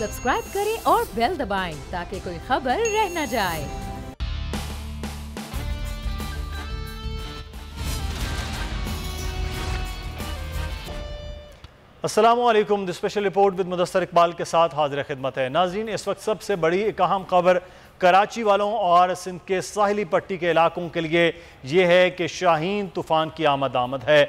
Subscribe करें और bell दबाएं ताकि कोई खबर रह न जाए। अस्सलामुअलैकुम। The special report with Mudassar Iqbal के साथ हाजिर खिदमत है। नाज़रीन, इस वक्त सबसे बड़ी एक अहम खबर कराची वालों और सिंध के साहिली पट्टी के इलाकों के लिए ये है कि शाहीन तूफ़ान की आमद है।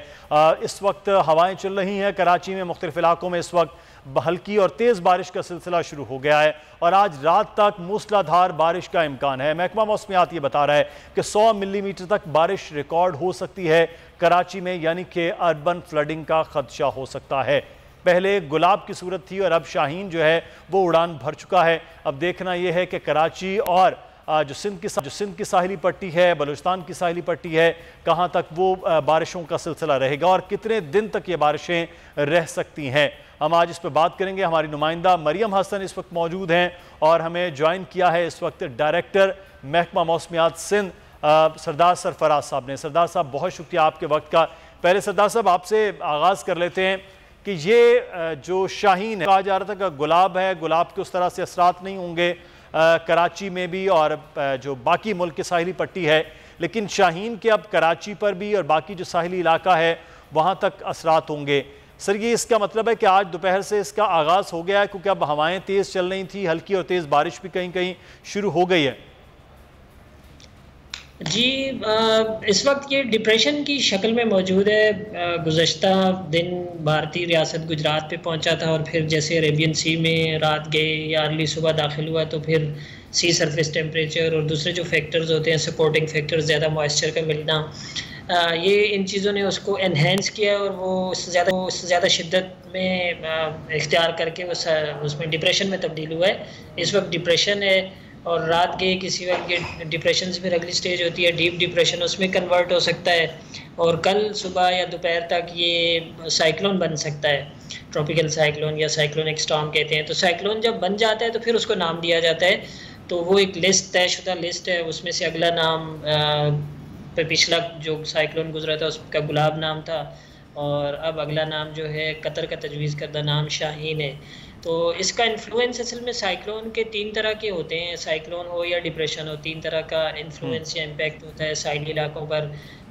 इस वक्त हवाएं चल रही हैं। कराची में मुख्तलिफ इलाकों में इस वक्त हल्की और तेज़ बारिश का सिलसिला शुरू हो गया है और आज रात तक मूसलाधार बारिश का इम्कान है। महकमा मौसमियात ये बता रहा है कि 100 मिलीमीटर तक बारिश रिकॉर्ड हो सकती है कराची में, यानी कि अर्बन फ्लडिंग का खदशा हो सकता है। पहले गुलाब की सूरत थी और अब शाहीन जो है वो उड़ान भर चुका है। अब देखना यह है कि कराची और जो सिंध की साहिली पट्टी है, बलूचिस्तान की साहिली पट्टी है, कहाँ तक वो बारिशों का सिलसिला रहेगा और कितने दिन तक ये बारिशें रह सकती हैं। हम आज इस पर बात करेंगे। हमारी नुमाइंदा मरियम हसन इस वक्त मौजूद हैं और हमें ज्वाइन किया है इस वक्त डायरेक्टर महकमा मौसमियात सिंध सरदार सरफराज साहब ने। सरदार साहब, बहुत शुक्रिया आपके वक्त का। पहले सरदार साहब आपसे आगाज़ कर लेते हैं कि ये जो शाहीन है, कहा जा रहा था कि गुलाब है, गुलाब के उस तरह से असरात नहीं होंगे कराची में भी और जो बाकी मुल्क की साहिली पट्टी है, लेकिन शाहीन के अब कराची पर भी और बाकी जो साहिली इलाका है वहाँ तक असरात होंगे। सर, ये इसका मतलब है कि आज दोपहर से इसका आगाज़ हो गया है, क्योंकि अब हवाएं तेज़ चल रही थी, हल्की और तेज़ बारिश भी कहीं कहीं शुरू हो गई है। जी, इस वक्त ये डिप्रेशन की शक्ल में मौजूद है। गुज़श्ता दिन भारतीय रियासत गुजरात पे पहुंचा था और फिर जैसे अरेबियन सी में रात गए या अर्ली सुबह दाखिल हुआ तो फिर सी सरफेस टेम्परेचर और दूसरे जो फैक्टर्स होते हैं, सपोर्टिंग फैक्टर्स, ज़्यादा मॉइस्चर का मिलना, ये इन चीज़ों ने उसको एनहेंस किया और वो उससे ज़्यादा शिद्दत में इख्तियार करके उसमें डिप्रेशन में तब्दील हुआ है। इस वक्त डिप्रेशन है और रात के किसी वक्त ये डिप्रेशन से फिर अगली स्टेज होती है डीप डिप्रेशन, उसमें कन्वर्ट हो सकता है और कल सुबह या दोपहर तक ये साइक्लोन बन सकता है, ट्रॉपिकल साइक्लोन या साइक्लोनिक स्टॉर्म कहते हैं। तो साइक्लोन जब बन जाता है तो फिर उसको नाम दिया जाता है। तो वो एक लिस्ट, तयशुदा लिस्ट है, उसमें से अगला नाम पिछला जो साइक्लोन गुजरा था उसका गुलाब नाम था और अब अगला नाम जो है कतर का तजवीज़ करदा नाम शाहीन है। तो इसका इन्फ्लुएंस असल में साइक्लोन के 3 तरह के होते हैं, साइक्लोन हो या डिप्रेशन हो, 3 तरह का इन्फ्लुएंस या इम्पैक्ट होता है। साहिली इलाकों पर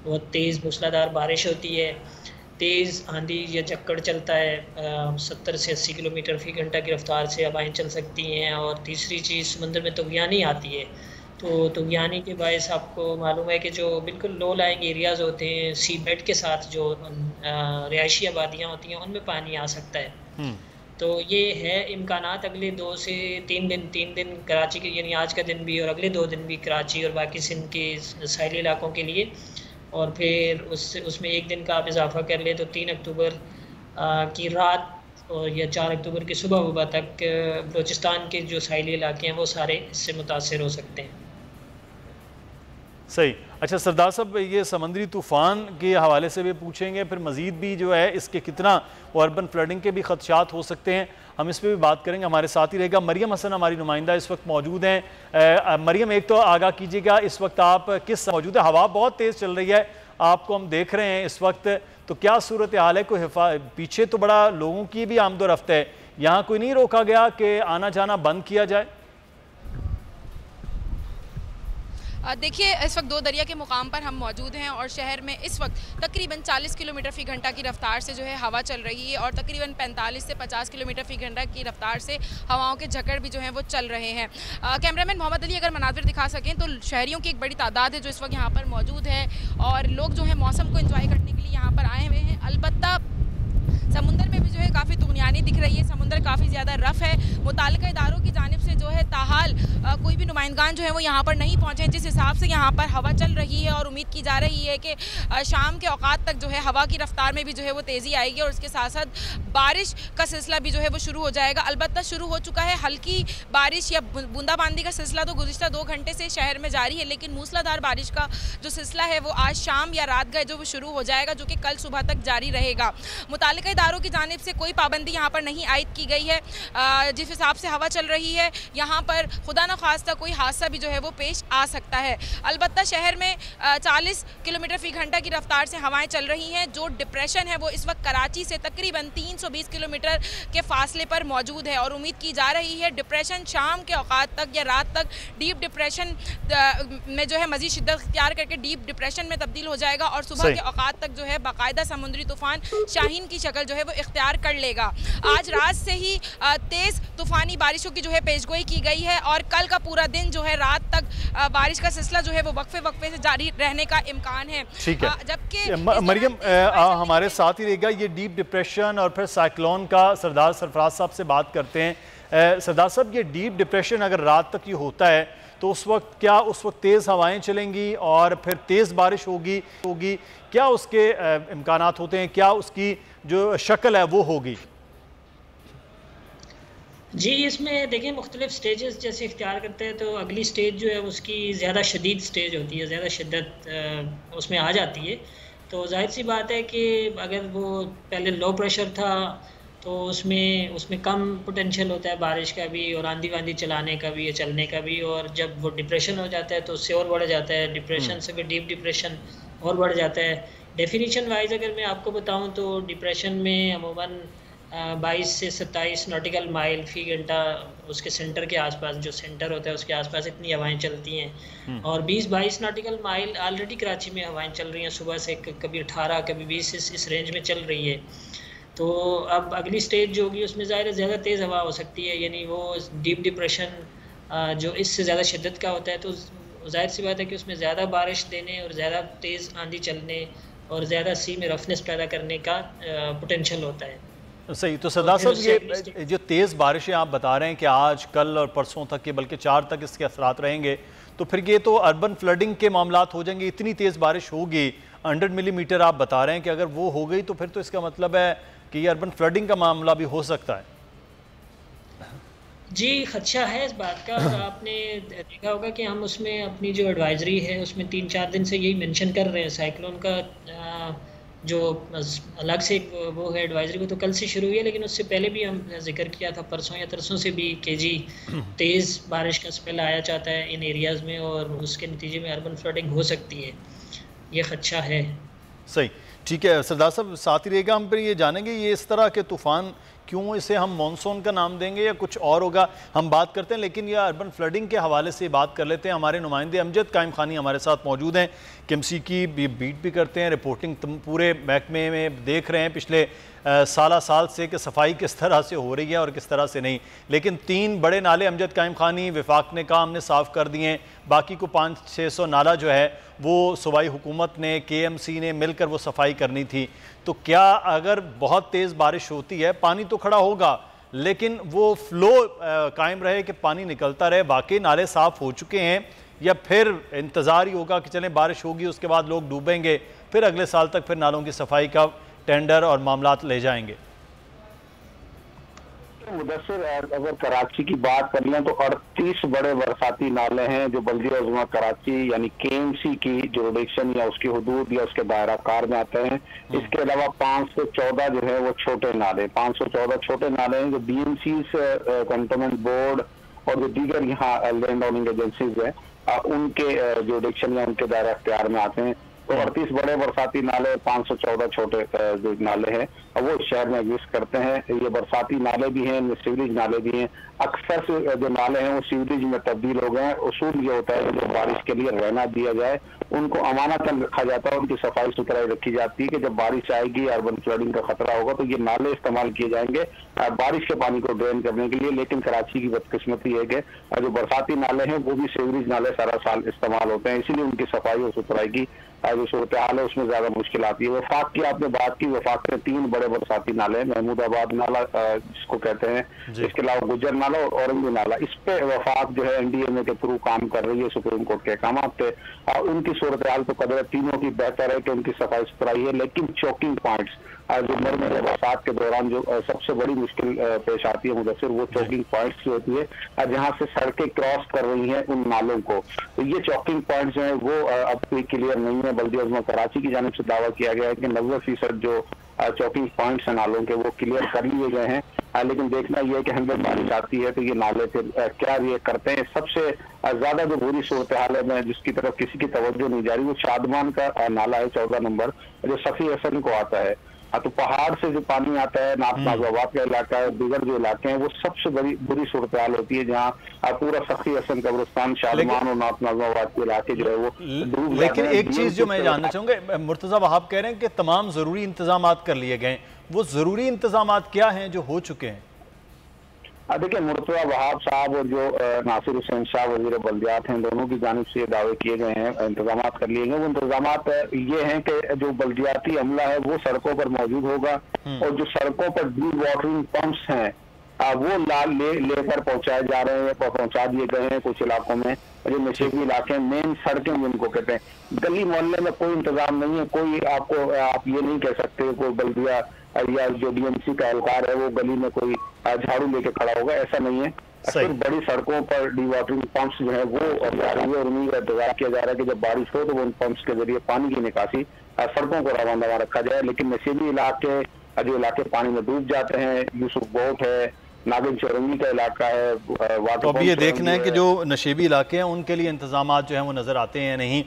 बहुत तेज़ मूसलाधार बारिश होती है, तेज़ आंधी या झक्कड़ चलता है, 70 से 80 किलोमीटर फ़ी घंटा की रफ्तार से हवाएं चल सकती हैं। और तीसरी चीज़, समंदर में तुग़यानी आती है। तो तुग़यानी के बायस आपको मालूम है कि जो बिल्कुल लो लाइंग एरियाज़ होते हैं, सी बेड के साथ जो रिहायशी आबादियाँ होती हैं, उनमें पानी आ सकता है। तो ये है इम्कानात अगले 2 से 3 दिन कराची के, यानी आज का दिन भी और अगले 2 दिन भी कराची और बाकी सिंध के साहिली इलाकों के लिए, और फिर उसमें 1 दिन का आप इजाफा कर ले तो 3 अक्टूबर की रात और या 4 अक्टूबर की सुबह वबा तक बलूचिस्तान के जो साहिली इलाके हैं वो सारे इससे मुतासिर हो सकते हैं। सही। अच्छा सरदार साहब, ये समंदरी तूफ़ान के हवाले से भी पूछेंगे, फिर मज़ीद भी जो है इसके कितना अर्बन फ्लडिंग के भी खदशात हो सकते हैं, हम इस पर भी बात करेंगे। हमारे साथ ही रहेगा मरियम हसन, हमारी नुमाइंदा इस वक्त मौजूद हैं। मरियम, एक तो आगाह कीजिएगा, इस वक्त आप किस मौजूद है? हवा बहुत तेज़ चल रही है, आपको हम देख रहे हैं इस वक्त, तो क्या सूरत हाल है? कोई पीछे तो बड़ा लोगों की भी आमदोरफ्त है, यहाँ कोई नहीं रोका गया कि आना जाना बंद किया जाए? देखिए, इस वक्त 2 दरिया के मुकाम पर हम मौजूद हैं और शहर में इस वक्त तकरीबन 40 किलोमीटर फ़ी घंटा की रफ्तार से जो है हवा चल रही है और तकरीबन 45 से 50 किलोमीटर फ़ी घंटा की रफ्तार से हवाओं के झकड़ भी जो हैं वो चल रहे हैं। कैमरामैन मोहम्मद अली अगर मनाज़िर दिखा सकें तो शहरियों की एक बड़ी तादाद है जो इस वक्त यहाँ पर मौजूद है और लोग जो है मौसम को इंजॉय करने के लिए यहाँ पर आए हुए हैं। अलबत्ता समुंदर में भी जो है काफ़ी तुग़यानी दिख रही है, समुंदर काफ़ी ज़्यादा रफ़ है। मुताल्लिक़ा इदारों की जानिब से जो है ताहाल कोई भी नुमाइंदगान जो है वो यहाँ पर नहीं पहुँचे, जिस हिसाब से यहाँ पर हवा चल रही है और उम्मीद की जा रही है कि शाम के औकात तक जो है हवा की रफ्तार में भी जो है वो तेज़ी आएगी और उसके साथ साथ बारिश का सिलसिला भी जो है वो शुरू हो जाएगा। अलबत्ता शुरू हो चुका है हल्की बारिश या बूंदाबांदी का सिलसिला तो गुज़िश्ता 2 घंटे से शहर में जारी है, लेकिन मूसलाधार बारिश का जो सिलसिला है वो आज शाम या रात गए जो वो शुरू हो जाएगा, जो कि कल सुबह तक जारी रहेगा। मुताल्लिक़ा इदारों की जानिब से कोई पाबंदी यहाँ पर नहीं आयद की गई है। जिस हिसाब से हवा चल रही है यहाँ पर खुदा न खास्ता कोई हादसा भी जो है वो पेश आ सकता है। अलबत्ता शहर में 40 किलोमीटर फी घंटा की रफ्तार से हवाएं चल रही हैं। जो डिप्रेशन है वो इस वक्त कराची से तकरीबन 320 किलोमीटर के फासले पर मौजूद है और उम्मीद की जा रही है डिप्रेशन शाम के औकात तक या रात तक डीप डिप्रेशन में जो है मजीद शिद्दत इख्तियार करके डीप डिप्रेशन में तब्दील हो जाएगा और सुबह के औकात तक जो है बाकायदा समुद्री तूफान शाहीन की शक्ल जो है वो इख्तियार कर लेगा। आज रात से ही तेज़ तूफानी बारिशों की जो है पेशगोई की गई है और कल का पूरा दिन जो है रात तक बारिश का सिलसिला जो है वो वक्फे से जारी रहने का इम्कान है। ठीक है, जबकि मरियम हमारे साथ ही रहेगा। ये डीप डिप्रेशन और फिर साइक्लोन का सरदार सरफराज साहब से बात करते हैं। सरदार साहब, ये डीप डिप्रेशन अगर रात तक ये होता है तो उस वक्त तेज़ हवाएं चलेंगी और फिर तेज़ बारिश होगी क्या उसके इम्कानात होते हैं, क्या उसकी जो शक्ल है वो होगी? जी, इसमें देखिए मुख्तलिफ स्टेजेस जैसे इख्तियार करते हैं तो अगली स्टेज जो है उसकी ज़्यादा शदीद स्टेज होती है, ज़्यादा शिद्दत उसमें आ जाती है। तो जाहिर सी बात है कि अगर वो पहले लो प्रेशर था तो उसमें कम पोटेंशियल होता है बारिश का भी और आंधी वांधी चलाने का भी या चलने का भी, और जब वो डिप्रेशन हो जाता है तो उससे और बढ़ जाता है। डिप्रेशन से फिर डीप डिप्रेशन और बढ़ जाता है। डेफिनेशन वाइज अगर मैं आपको बताऊं तो डिप्रेशन में अमूमन 22 से 27 नॉटिकल माइल फी घंटा उसके सेंटर के आसपास, जो सेंटर होता है उसके आसपास इतनी हवाएं चलती हैं और 20-22 नॉटिकल माइल ऑलरेडी कराची में हवाएं चल रही हैं सुबह से, कभी 18 कभी 20 इस रेंज में चल रही है। तो अब अगली स्टेज जो होगी उसमें ज़ाहिर है ज़्यादा तेज़ हवा हो सकती है, यानी वो डीप डिप्रेशन जो इससे ज़्यादा शिद्दत का होता है तो जाहिर सी बात है कि उसमें ज़्यादा बारिश देने और ज़्यादा तेज़ आंधी चलने और ज़्यादा सी में रफनेस पैदा करने का पोटेंशियल होता है। सही। तो सरदार साहब, ये जो तेज़ बारिशें आप बता रहे हैं कि आज कल और परसों तक के बल्कि 4 तक इसके असरात रहेंगे, तो फिर ये तो अर्बन फ्लडिंग के मामलात हो जाएंगे। इतनी तेज़ बारिश होगी 100 मिलीमीटर आप बता रहे हैं कि अगर वो हो गई तो फिर तो इसका मतलब है कि ये अर्बन फ्लडिंग का मामला भी हो सकता है। जी, खदशा है इस बात का। और आपने देखा होगा कि हम उसमें अपनी जो एडवाइजरी है उसमें 3-4 दिन से यही मेंशन कर रहे हैं। साइक्लोन का जो अलग से वो है एडवाइजरी, वो तो कल से शुरू हुई है, लेकिन उससे पहले भी हम जिक्र किया था परसों या तरसों से भी कि जी तेज़ बारिश का स्पेल आया चाहता है इन एरियाज़ में और उसके नतीजे में अर्बन फ्लडिंग हो सकती है। ये खदशा है। सही, ठीक है सरदार साहब, साथ ही रहेगा। हम फिर ये जानेंगे ये इस तरह के तूफ़ान क्यों इसे हम मानसून का नाम देंगे या कुछ और होगा, हम बात करते हैं। लेकिन यह अर्बन फ्लडिंग के हवाले से बात कर लेते हैं। हमारे नुमाइंदे अमजद कायम खानी हमारे साथ मौजूद हैं, KMC की बीट भी करते हैं, रिपोर्टिंग पूरे महकमे में देख रहे हैं पिछले साल से कि सफाई किस तरह से हो रही है और किस तरह से नहीं। लेकिन 3 बड़े नाले अमजद कायम खानी वफाक ने कहा हमने साफ़ कर दिए हैं, बाकी को 500-600 नाला जो है वो सूबाई हुकूमत ने KMC ने मिलकर वो सफाई करनी थी। तो क्या अगर बहुत तेज़ बारिश होती है पानी तो खड़ा होगा लेकिन वो फ्लो कायम रहे कि पानी निकलता रहे, बाकी नाले साफ़ हो चुके हैं या फिर इंतज़ार ही होगा कि चलें बारिश होगी उसके बाद लोग डूबेंगे, फिर अगले साल तक फिर नालों की सफाई का टेंडर और मामलात ले जाएंगे? मुदस्सिर, अगर कराची की बात कर लें तो 38 बड़े बरसाती नाले हैं जो बल्दिया उज़्मा कराची यानी KMC की जुरिडिक्शन या उसकी हुदूद या उसके दायरा कार में आते हैं। इसके अलावा 514 जो है वो छोटे नाले, 514 छोटे नाले हैं जो BMCs, कंटोनमेंट बोर्ड और जो दीगर यहाँ लैंड ओनिंग एजेंसीज हैं उनके जुरिडिक्शन या उनके दायरा अख्तियार में आते हैं। तो 38 बड़े बरसाती नाले, 514 छोटे जो नाले हैं वो इस शहर में एग्जिस्ट करते हैं। ये बरसाती नाले भी हैं, इनमें सीवरेज नाले भी हैं। अक्सर से जो नाले हैं वो सीवरेज में तब्दील हो गए हैं। उसूल ये होता है कि जो बारिश के लिए रहना दिया जाए उनको अमानतन रखा जाता है, उनकी सफाई सुथराई रखी जाती है कि जब बारिश आएगी, अर्बन फ्लडिंग का खतरा होगा तो ये नाले इस्तेमाल किए जाएंगे बारिश के पानी को ड्रेन करने के लिए। लेकिन कराची की बदकिस्मती है कि जो बरसाती नाले हैं वो भी सीवरेज नाले सारा साल इस्तेमाल होते हैं, इसीलिए उनकी सफाई और सुथराई की जो सूरत हाल है उसमें ज्यादा मुश्किल आती है। वफाक की आपने बात की, वफाक में 3 बड़े बरसाती नाले हैं, महमूदाबाद नाला जिसको कहते हैं, इसके अलावा गुजर नाला और औरंगी नाला। इस पे वफाक जो है NDMA के थ्रू काम कर रही है, सुप्रीम कोर्ट के अहकाम थे। उनकी सूरत हाल तो कदर तीनों की बेहतर है कि उनकी सफाई सुथराई है, लेकिन चौकिंग पॉइंट्स जो नरम बरसात के दौरान जो सबसे बड़ी मुश्किल पेश आती है मुदस्सिर, वो चौकिंग पॉइंट्स की होती है जहाँ से सड़कें क्रॉस कर रही हैं उन नालों को। तो ये चौकिंग पॉइंट्स जो है वो अब कोई क्लियर नहीं है। बल्दिया उज़्मा कराची की जानिब से दावा किया गया है कि 90% जो चौकिंग पॉइंट्स हैं नालों के वो क्लियर कर लिए गए हैं लेकिन देखना यह है कि हंगर बारिश आती है तो ये नाले फिर क्या रिएक्ट करते हैं। सबसे ज्यादा जो बुरी सूरत हाल है जिसकी तरफ किसी की तवज्जो नहीं जा रही वो शादमान का नाला है 14 नंबर, जो सफी हसन को आता है। तो पहाड़ से जो पानी आता है, नाथ नाजाबाद का इलाका है, दीगर जो इलाके हैं, वो सबसे बड़ी बुरी सूरत हाल होती है, जहाँ पूरा सखी हसन कब्रिस्तान, शादमान और नाथ नाजाबाद के इलाके जो है वो डूब। लेकिन एक चीज जो मैं जानना चाहूंगा, मुर्तजा वहाब कह रहे हैं कि तमाम जरूरी इंतजाम कर लिए गए, वो जरूरी इंतजाम क्या हैं जो हो चुके हैं? देखिए, मुर्तजा वहाब साहब और जो नासिर हुसैन शाह वजीर बल्दियात हैं, दोनों की जानिब से दावे किए गए हैं, इंतजाम कर लिए गए। वो इंतजाम ये हैं कि जो बल्दियाती अमला है वो सड़कों पर मौजूद होगा और जो सड़कों पर डी वाटरिंग पंप्स हैं वो लेकर पहुंचाए जा रहे हैं, पहुंचा दिए गए हैं कुछ इलाकों में। जो नशेबी इलाके मेन सड़कें जिनको कहते हैं, गली मोहल्ले में कोई इंतजाम नहीं है। कोई आप ये नहीं कह सकते कोई बल्दिया या जो डीएमसी का एहलकार है वो गली में कोई झाड़ू लेके खड़ा होगा, ऐसा नहीं है। सिर्फ बड़ी सड़कों पर डी वाटरिंग पंप्स जो है वो जा रही है और उन्हीं का इंतजार किया जा रहा है कि जब बारिश हो तो वो उन पंप्स के जरिए पानी की निकासी सड़कों को रवाना रखा जाए। लेकिन नशेबी इलाके जो इलाके पानी में डूब जाते हैं, यूसुफ बोट है, नागिन चौरंगी का इलाका है, तो अब ये देखना है कि जो नशेबी इलाके हैं उनके लिए इंतजाम जो हैं वो नज़र आते हैं या नहीं।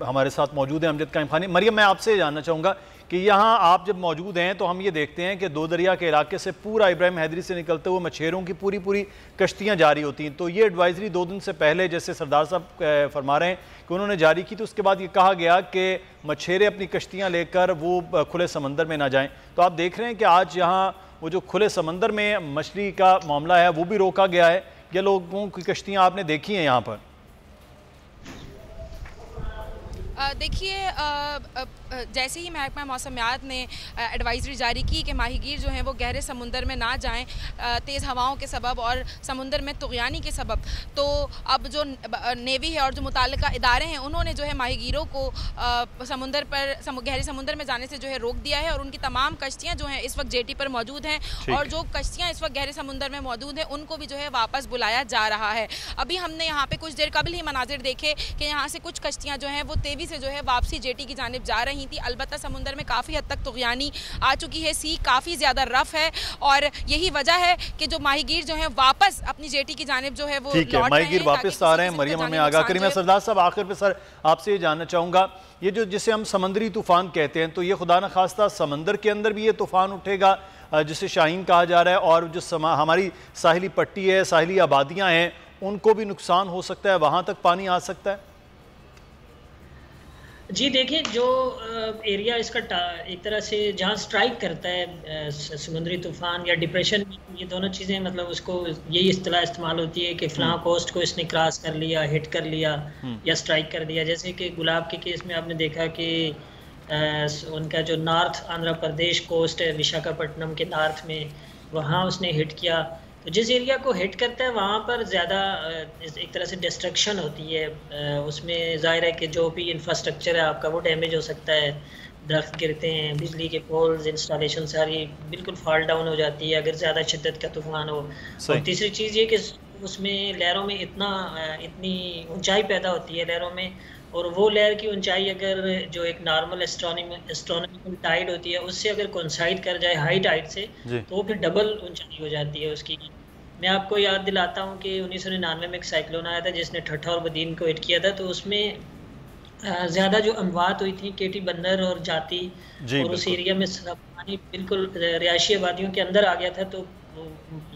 हमारे साथ मौजूद है अमजद कायम खानी। मरियम, मैं आपसे जानना चाहूँगा कि यहाँ आप जब मौजूद हैं तो हम ये देखते हैं कि दो दरिया के इलाके से पूरा इब्राहिम हैदरी से निकलते हुए मछेरों की पूरी कश्तियाँ जारी होती हैं। तो ये एडवाइजरी 2 दिन से पहले जैसे सरदार साहब फरमा रहे हैं कि उन्होंने जारी की, तो उसके बाद ये कहा गया कि मछेरे अपनी कश्तियाँ लेकर वो खुले समंदर में ना जाएँ। तो आप देख रहे हैं कि आज यहाँ वो जो खुले समंदर में मछली का मामला है वो भी रोका गया है, या लोगों की कश्तियाँ आपने देखी हैं यहाँ पर? देखिए, जैसे ही महकमा मौसमियात ने एडवाइजरी जारी की कि माहीगीर जो हैं वो गहरे समुंदर में ना जाएं तेज़ हवाओं के सबब और समुंदर में तुग़यानी के सबब, तो अब जो नेवी है और जो मुताल्लिका इदारे हैं उन्होंने जो है माहीगीरों को समुंदर पर गहरे समुंदर में जाने से जो है रोक दिया है और उनकी तमाम कश्तियाँ जो हैं इस वक्त जेटी पर मौजूद हैं और जो कश्तियाँ इस वक्त गहरे समुंदर में मौजूद हैं उनको भी जो है वापस बुलाया जा रहा है। अभी हमने यहाँ पर कुछ देर कबल ही मनाजिर देखे कि यहाँ से कुछ कश्तियाँ जो हैं वो तेज़ी से जो है वापसी जेटी की जानिब जा रही थी। अलबत्ता समुंदर में काफ़ी हद तक तुग़यानी आ चुकी है, सी काफ़ी ज़्यादा रफ है और यही वजह है कि जो माहीगीर जो है वापस अपनी जेटी की जानिब जो है वो ठीक है, माहीगीर वापस आ रहे हैं। मरियम हमें आगाह करी। मैं सरदार साहब आखिर पे सर आपसे ये जानना चाहूँगा, ये जो जिसे हम समंदरी तूफ़ान कहते हैं, तो ये खुदा न खास्ता समंदर के अंदर भी ये तूफ़ान उठेगा जिसे शाहीन कहा जा रहा है, और जो हमारी साहिली पट्टी है, साहिली आबादियाँ हैं, उनको भी नुकसान हो सकता है, वहाँ तक पानी आ सकता है? जी देखिए, जो एरिया इसका एक तरह से जहाँ स्ट्राइक करता है समुद्री तूफ़ान या डिप्रेशन, ये दोनों चीज़ें मतलब उसको यही इस्तेलाह इस्तेमाल होती है कि फ़लाँ कोस्ट को इसने क्रॉस कर लिया, हिट कर लिया या स्ट्राइक कर दिया। जैसे कि गुलाब के केस में आपने देखा कि उनका जो नॉर्थ आंध्र प्रदेश कोस्ट है, विशाखापट्टनम के नॉर्थ में, वहाँ उसने हिट किया। तो जिस एरिया को हिट करता है वहाँ पर ज़्यादा एक तरह से डिस्ट्रक्शन होती है, उसमें ज़ाहिर है कि जो भी इंफ्रास्ट्रक्चर है आपका वो डैमेज हो सकता है, दरख्त गिरते हैं, बिजली के पोल्स, इंस्टॉलेशन सारी बिल्कुल फॉल डाउन हो जाती है अगर ज़्यादा शिद्दत का तूफ़ान हो। और तीसरी चीज़ ये कि उसमें लहरों में इतनी ऊंचाई पैदा होती है लहरों में, और वो लहर की ऊंचाई अगर जो एक नॉर्मल एस्ट्रोनॉमिकल टाइड होती है उससे अगर कोइंसाइड कर जाए हाई टाइड से, तो वो फिर डबल ऊंचाई हो जाती है उसकी। मैं आपको याद दिलाता हूँ कि 1999 में एक साइक्लोन आया था जिसने ठट्ठा और बदीन को हिट किया था, तो उसमें ज़्यादा जो अमवात हुई थी केटी बंदर और जाती, और उस एरिया में पानी बिल्कुल रिहायशी आबादियों के अंदर आ गया था, तो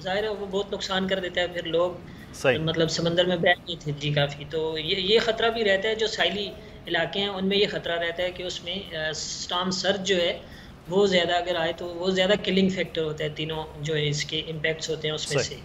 ज़ाहिर है वो बहुत नुकसान कर देता है, फिर लोग मतलब समंदर में बैठ गए थे जी काफ़ी। तो ये ख़तरा भी रहता है, जो साइली इलाके हैं उनमें ये ख़तरा रहता है कि उसमें स्टॉर्म सर्ज जो है वो ज़्यादा अगर आए तो वो ज़्यादा किलिंग फैक्टर होता है, तीनों जो है इसके इम्पैक्ट्स होते हैं उसमें से।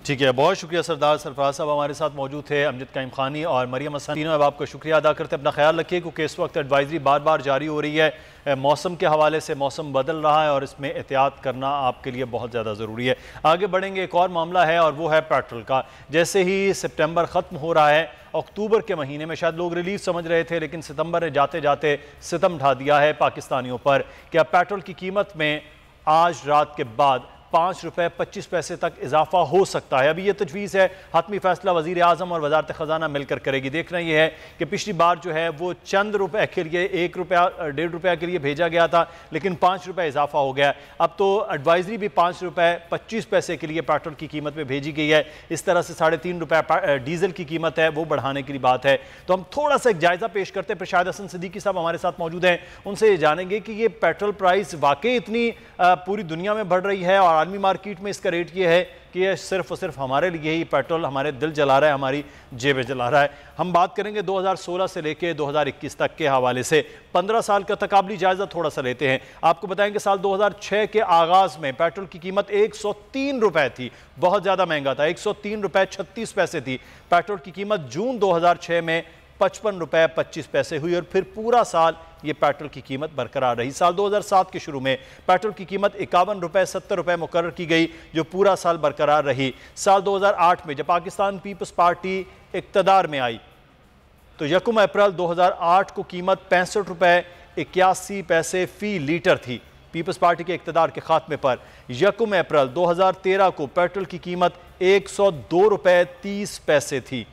ठीक है, बहुत शुक्रिया सरदार सरफराज साहब हमारे साथ मौजूद थे, अमजद कायम खानी और मरियम हसन, तीनों अब आपका शुक्रिया अदा करते हैं। अपना ख्याल रखिए क्योंकि इस वक्त एडवाइजरी बार बार जारी हो रही है, मौसम के हवाले से मौसम बदल रहा है और इसमें एहतियात करना आपके लिए बहुत ज़्यादा ज़रूरी है। आगे बढ़ेंगे, एक और मामला है और वो है पेट्रोल का। जैसे ही सितंबर ख़त्म हो रहा है, अक्टूबर के महीने में शायद लोग रिलीफ समझ रहे थे, लेकिन सितंबर ने जाते जाते सितम ढा दिया है पाकिस्तानियों पर कि अब पेट्रोल की कीमत में आज रात के बाद 5 रुपये 25 पैसे तक इजाफा हो सकता है। अभी ये तजवीज़ है, हतमी फैसला वज़ीर आज़म और वज़ारत ख़जाना मिलकर करेगी। देखना ये है कि पिछली बार जो है वो चंद रुपए के लिए 1 रुपया 1.5 रुपया के लिए भेजा गया था, लेकिन 5 रुपये इजाफा हो गया। अब तो एडवाइजरी भी 5 रुपये 25 पैसे के लिए पेट्रोल की कीमत में भेजी गई है। इस तरह से 3.5 रुपये डीजल की कीमत है वो बढ़ाने की बात है। तो हम थोड़ा सा एक जायज़ा पेश करते हैं। शाहिद हसन सिद्दीकी साहब हमारे साथ मौजूद हैं, उनसे ये जानेंगे कि ये पेट्रोल प्राइस वाकई इतनी पूरी दुनिया में बढ़ रही है और आलमी मार्केट में इसका रेट ये है कि ये सिर्फ और सिर्फ हमारे लिए ही पेट्रोल हमारे दिल जला रहा है, हमारी जेबें जला रहा है। हम बात करेंगे 2016 से लेकर 2021 तक के हवाले से। 15 साल का तकाबली जायज़ा थोड़ा सा लेते हैं। आपको बताएंगे साल 2006 के आगाज़ में पेट्रोल की कीमत 103 रुपये थी, बहुत ज़्यादा महंगा था, 103 रुपये 36 पैसे थी पेट्रोल की कीमत। जून 2006 में 55 रुपये 25 पैसे हुई और फिर पूरा साल ये पेट्रोल की कीमत बरकरार रही। साल 2007 के शुरू में पेट्रोल की कीमत 51 रुपये 70 रुपये मुकर्रर की गई, जो पूरा साल बरकरार रही। साल 2008 में जब पाकिस्तान पीपल्स पार्टी इक़्तिदार में आई तो 1 अप्रैल 2008 को कीमत 65 रुपये 81 पैसे फ़ी लीटर थी। पीपल्स पार्टी के इक़्तिदार के खात्मे पर 1 अप्रैल 2013 को पेट्रोल की कीमत 102 रुपये 30 पैसे थी।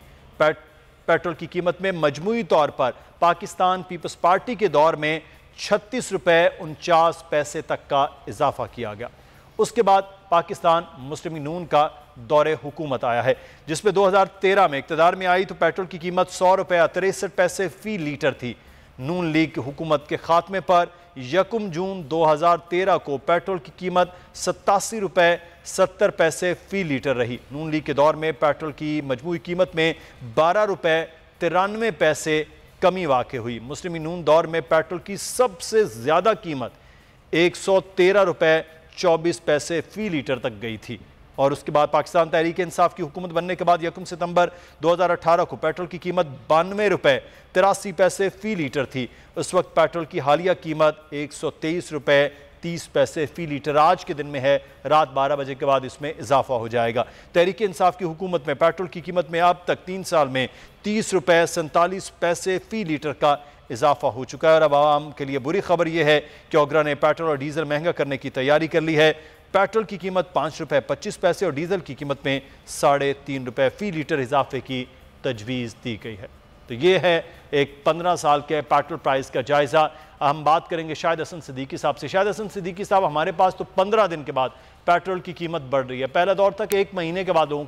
पेट्रोल की कीमत में मजमूई तौर पर पाकिस्तान पीपल्स पार्टी के दौर में 36 रुपये 49 पैसे तक का इजाफा किया गया। उसके बाद पाकिस्तान मुस्लिम नून का दौरे हुकूमत आया है, जिसमें 2013 में इक़्तिदार में आई तो पेट्रोल की कीमत 100 रुपये 63 पैसे फ़ी लीटर थी। नून लीग की हुकूमत के खात्मे पर 1 जून 2013 को पेट्रोल की कीमत 87 रुपये 70 पैसे फ़ी लीटर रही। नून लीग के दौर में पेट्रोल की मजमूई कीमत में 12 रुपये 93 पैसे कमी वाक़ हुई। मुस्लिम नून दौर में पेट्रोल की सबसे ज़्यादा कीमत 113 रुपये 24 पैसे फ़ी लीटर तक गई थी। और उसके बाद पाकिस्तान तहरीक इंसाफ की हुकूमत बनने के बाद 1 सितंबर 2018 को पेट्रोल की कीमत 92 रुपये 83 पैसे फ़ी लीटर थी। उस वक्त पेट्रोल की हालिया कीमत 123 रुपये 30 पैसे फ़ी लीटर आज के दिन में है। रात 12 बजे के बाद इसमें इजाफा हो जाएगा। तहरीक इंसाफ की हुकूमत में पेट्रोल की कीमत में अब तक 3 साल में 30 रुपये 47 पैसे फ़ी लीटर का इजाफा हो चुका है। और अब आवाम के लिए बुरी खबर यह है कि ओगरा ने पेट्रोल और डीजल महंगा करने की तैयारी कर ली है। पेट्रोल की कीमत 5 रुपये 25 पैसे और डीजल की कीमत में 3.5 रुपये फ़ी लीटर इजाफे की तजवीज़ दी गई है। तो ये है एक 15 साल के पेट्रोल प्राइस का जायज़ा। हम बात करेंगे शाहिद हसन सिद्दीकी साहब से। शाहिद हसन सिद्दीकी साहब, हमारे पास तो 15 दिन के बाद पेट्रोल की कीमत बढ़ रही है। पहला दौर था कि 1 महीने के बाद लोगों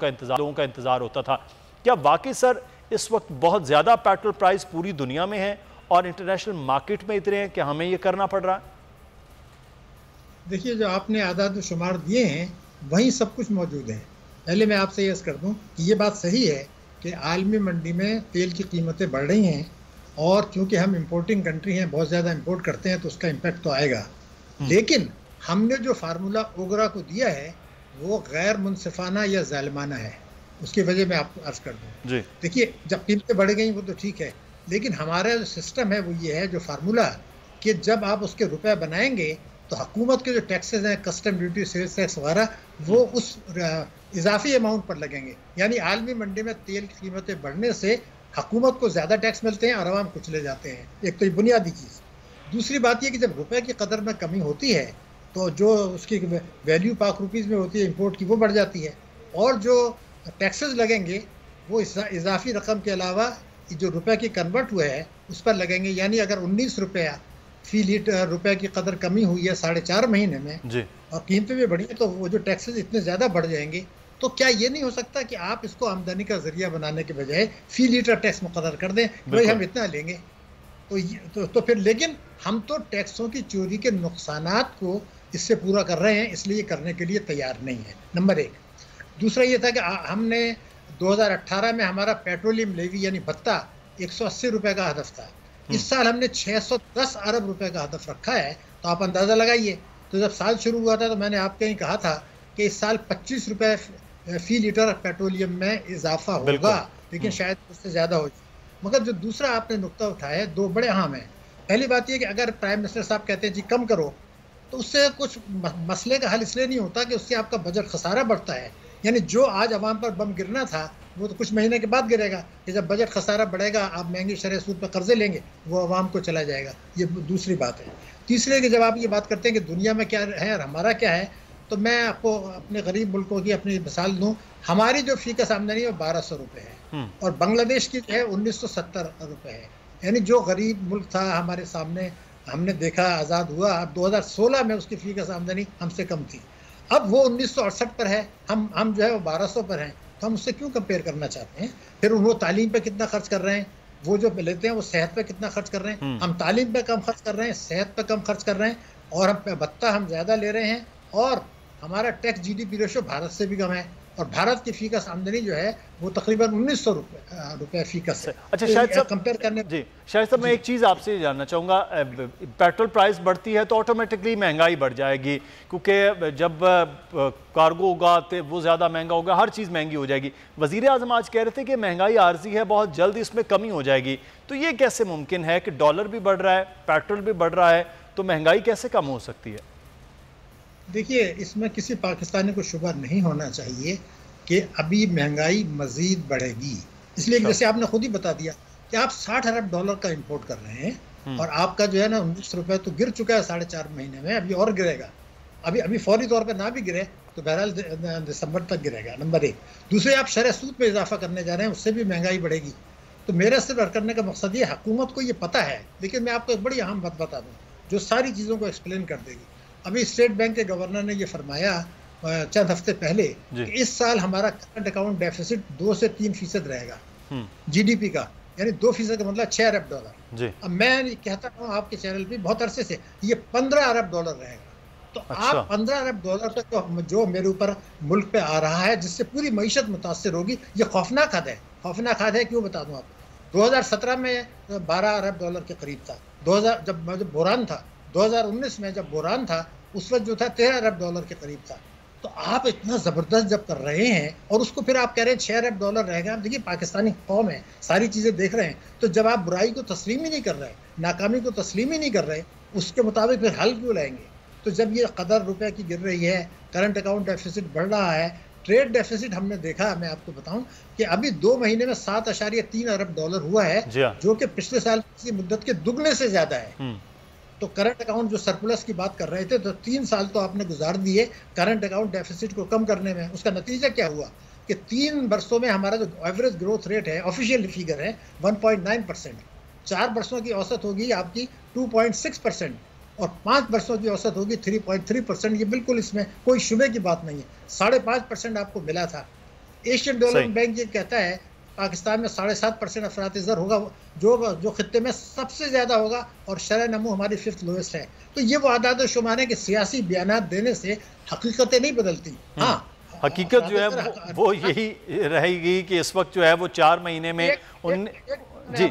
का इंतज़ार होता था। क्या वाकई सर इस वक्त बहुत ज़्यादा पेट्रोल प्राइस पूरी दुनिया में है और इंटरनेशनल मार्केट में इतने हैं कि हमें ये करना पड़ रहा है? देखिए, जो आपने आदाद शुमार दिए हैं वहीं सब कुछ मौजूद है। पहले मैं आपसे यह कर दूं कि ये बात सही है कि आलमी मंडी में तेल की कीमतें बढ़ रही हैं और चूंकि हम इंपोर्टिंग कंट्री हैं, बहुत ज़्यादा इंपोर्ट करते हैं, तो उसका इम्पैक्ट तो आएगा। लेकिन हमने जो फार्मूला ओगरा को दिया है वो गैर मुनसिफाना या ज़ालिमाना है। उसकी वजह मैं आपको अर्ज़ कर दूँ। देखिए, जब कीमतें बढ़ गई वो तो ठीक है, लेकिन हमारा जो सिस्टम है वो ये है, जो फार्मूला कि जब आप उसके रुपए बनाएंगे तो हुकूमत के जो टैक्सेस हैं, कस्टम ड्यूटी, सेल्स टैक्स वगैरह, वो उस इजाफी अमाउंट पर लगेंगे। यानी आलमी मंडी में तेल की कीमतें बढ़ने से हुकूमत को ज़्यादा टैक्स मिलते हैं और आवाम कुचले जाते हैं। एक तो ये बुनियादी चीज़। दूसरी बात ये कि जब रुपए की कदर में कमी होती है तो जो उसकी वैल्यू पाक रुपीज़ में होती है इंपोर्ट की, वो बढ़ जाती है। और जो टैक्सेस लगेंगे वो इजाफी रकम के अलावा जो रुपए की कन्वर्ट हुए हैं उस पर लगेंगे। यानी अगर 19 रुपया फ़ी लीटर रुपए की कदर कमी हुई है 4.5 महीने में जी, और कीमतें भी बढ़ी है, तो वो जो टैक्सेस इतने ज़्यादा बढ़ जाएंगे, तो क्या ये नहीं हो सकता कि आप इसको आमदनी का जरिया बनाने के बजाय फ़ी लीटर टैक्स मुकर्रर कर दें, भाई हम इतना लेंगे तो फिर। लेकिन हम तो टैक्सों की चोरी के नुकसानात को इससे पूरा कर रहे हैं, इसलिए करने के लिए तैयार नहीं है, नंबर 1। दूसरा ये था कि हमने 2018 में हमारा पेट्रोलियम लेवी यानी भत्ता 180 रुपये का हदफ था। इस साल हमने 610 अरब रुपए का हदफ रखा है। तो आप अंदाज़ा लगाइए। तो जब साल शुरू हुआ था तो मैंने आपको ही कहा था कि इस साल 25 रुपये फ़ी लीटर पेट्रोलियम में इजाफा होगा, लेकिन शायद उससे ज़्यादा हो जाए। मगर जो दूसरा आपने नुक्ता उठाया है, 2 बड़े अहम हैं। पहली बात यह कि अगर प्राइम मिनिस्टर साहब कहते हैं जी कम करो, तो उससे कुछ मसले का हल इसलिए नहीं होता कि उससे आपका बजट खसारा बढ़ता है। यानी जो आज अवाम पर बम गिरना था वो तो कुछ महीने के बाद गिरेगा, कि जब बजट खसारा बढ़ेगा, आप महंगी शरह सूद पर कर्जे लेंगे, वो अवाम को चला जाएगा। ये दूसरी बात है। तीसरे कि जब आप ये बात करते हैं कि दुनिया में क्या है और हमारा क्या है, तो मैं आपको अपने गरीब मुल्कों की अपनी मिसाल दूं, हमारी जो फीकस आमदनी है वो 1200 रुपये है और बांग्लादेश की है 1970 रुपये है। यानी जो गरीब मुल्क था हमारे सामने, हमने देखा आज़ाद हुआ, अब 2016 में उसकी फीकस आमदनी हमसे कम थी, अब वो 1968 पर है, हम जो है वो 1200 पर हैं, तो हम उससे क्यों कंपेयर करना चाहते हैं? फिर वो तालीम पे कितना खर्च कर रहे हैं, वो जो लेते हैं वो सेहत पे कितना खर्च कर रहे हैं, हम तालीम पे कम खर्च कर रहे हैं, सेहत पे कम खर्च कर रहे हैं, और हम भत्ता हम ज़्यादा ले रहे हैं, और हमारा टैक्स जीडीपी रेशो भारत से भी कम है, और भारत की फीकस आमदनी जो है वो तकरीबन 1900 रुपये फीकस है। अच्छा शायद साहब कंपेयर करने जी, शायद साहब मैं एक चीज़ आपसे जानना चाहूँगा, पेट्रोल प्राइस बढ़ती है तो ऑटोमेटिकली महंगाई बढ़ जाएगी, क्योंकि जब कार्गो होगा तो वो ज़्यादा महंगा होगा, हर चीज़ महंगी हो जाएगी। वज़ीर आज़म आज कह रहे थे कि महंगाई आर्जी है, बहुत जल्द इसमें कमी हो जाएगी, तो ये कैसे मुमकिन है कि डॉलर भी बढ़ रहा है, पेट्रोल भी बढ़ रहा है, तो महंगाई कैसे कम हो सकती है? देखिए, इसमें किसी पाकिस्तानी को शुबा नहीं होना चाहिए कि अभी महंगाई मज़ीद बढ़ेगी, इसलिए जैसे आपने खुद ही बता दिया कि आप 60 अरब डॉलर का इंपोर्ट कर रहे हैं और आपका जो है ना 19 रुपये तो गिर चुका है 4.5 महीने में, अभी और गिरेगा, अभी फौरी तौर पे ना भी गिरे तो बहरहाल दिसंबर तक गिरेगा, नंबर 1। दूसरे, आप शरह सूद पे इजाफा करने जा रहे हैं, उससे भी महंगाई बढ़ेगी। तो मेरा सिर्फ अर्ज करने का मकसद ये, हुकूमत को ये पता है, लेकिन मैं आपको एक बड़ी अहम बात बता दूँ जो सारी चीज़ों को एक्सप्लेन कर देगी। अभी स्टेट बैंक के गवर्नर ने ये फरमाया चंद हफ्ते पहले कि इस साल हमारा करंट अकाउंट डेफिसिट 2 से 3% रहेगा जीडीपी का, यानी 2% का मतलब 6 अरब डॉलर। अब मैं कहता हूँ आपके चैनल पे बहुत अरसे से ये 15 अरब डॉलर रहेगा। तो आप 15 अरब डॉलर तक जो मेरे ऊपर मुल्क पे आ रहा है, जिससे पूरी मईशत मुतासर होगी, ये खौफनाक हद है। खौफनाक हद है, क्यों बता दूँ आपको। 2017 में 12 अरब डॉलर के करीब था, 2000 जब बुरान था, 2019 में जब बुरान था उस वक्त जो था 13 अरब डॉलर के करीब था। तो आप इतना ज़बरदस्त जब कर रहे हैं और उसको फिर आप कह रहे हैं 6 अरब डॉलर रहेगा। आप देखिए, पाकिस्तानी कौम है, सारी चीज़ें देख रहे हैं, तो जब आप बुराई को तस्लीम ही नहीं कर रहे, नाकामी को तस्लीम ही नहीं कर रहे, उसके मुताबिक फिर हल क्यों लाएंगे? तो जब ये कदर रुपए की गिर रही है, करंट अकाउंट डेफिसिट बढ़ रहा है, ट्रेड डेफिसिट हमने देखा, मैं आपको बताऊं कि अभी 2 महीने में 7.3 अरब डॉलर हुआ है, जो कि पिछले साल की मुद्दत के दुगने से ज़्यादा है। तो करंट अकाउंट जो सरप्लस की बात कर रहे थे, तो 3 साल तो आपने गुजार दिए करंट अकाउंट डेफिसिट को कम करने में। उसका नतीजा क्या हुआ कि 3 वर्षों में हमारा जो एवरेज ग्रोथ रेट है, ऑफिशियल फिगर है 1.9%, 4 वर्षों की औसत होगी आपकी 2.6% और 5 वर्षों की औसत होगी 3.3%। ये बिल्कुल इसमें कोई शुबे की बात नहीं है। 5.5% आपको मिला था। एशियन डेवलपमेंट बैंक ये कहता है पाकिस्तान में 7.5% अफराती ज़र होगा, जो खित्ते में सबसे ज़्यादा होगा, और शरह नमू हमारी 5th लोएस्ट है। तो ये वो आदात शुमार है कि सियासी बयानात देने से हकीकतें नहीं बदलती। हाँ, हकीकत जो है वो यही रहेगी कि इस वक्त जो है वो 4 महीने में जी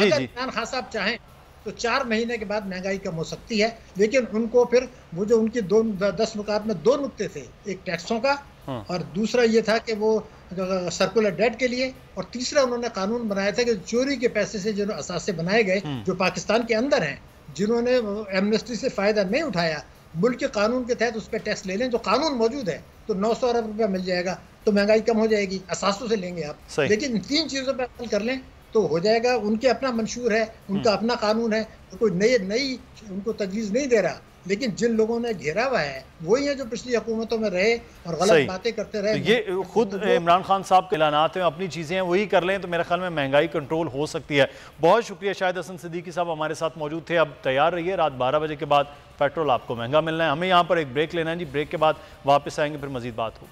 इमरान खान साहब चाहें तो 4 महीने के बाद महंगाई कम हो सकती है, लेकिन उनको फिर वो जो उनकी 10 नुकात में 2 नुक्ते थे, एक टैक्सों का और दूसरा ये था कि वो सर्कुलर डेट के लिए, और तीसरा उन्होंने कानून बनाया था कि चोरी के पैसे से जो असासे बनाए गए जो पाकिस्तान के अंदर हैं, जिन्होंने एमनेस्टी से फ़ायदा नहीं उठाया, मुल्क के कानून के तहत उस पर टैक्स ले लें। जो कानून मौजूद है तो 900 अरब रुपया मिल जाएगा, तो महंगाई कम हो जाएगी। असासों से लेंगे आप, लेकिन इन 3 चीज़ों पर अमल कर लें तो हो जाएगा। उनके अपना मंशूर है, उनका अपना कानून है, तो कोई नई उनको तजवीज़ नहीं दे रहा, लेकिन जिन लोगों ने घेरा हुआ है वही है जो पिछली हुकूमतों में रहे और गलत बातें करते रहे। तो ये खुद इमरान खान साहब के ऐलानात हैं, अपनी चीज़ें वही कर लें तो मेरे ख्याल में महंगाई कंट्रोल हो सकती है। बहुत शुक्रिया। शाहिद हसन सिद्दीकी साहब हमारे साथ मौजूद थे। अब तैयार रहिए, रात 12 बजे के बाद पेट्रोल आपको महंगा मिलना है। हमें यहाँ पर एक ब्रेक लेना है जी, ब्रेक के बाद वापस आएंगे, फिर मजीद बात हो।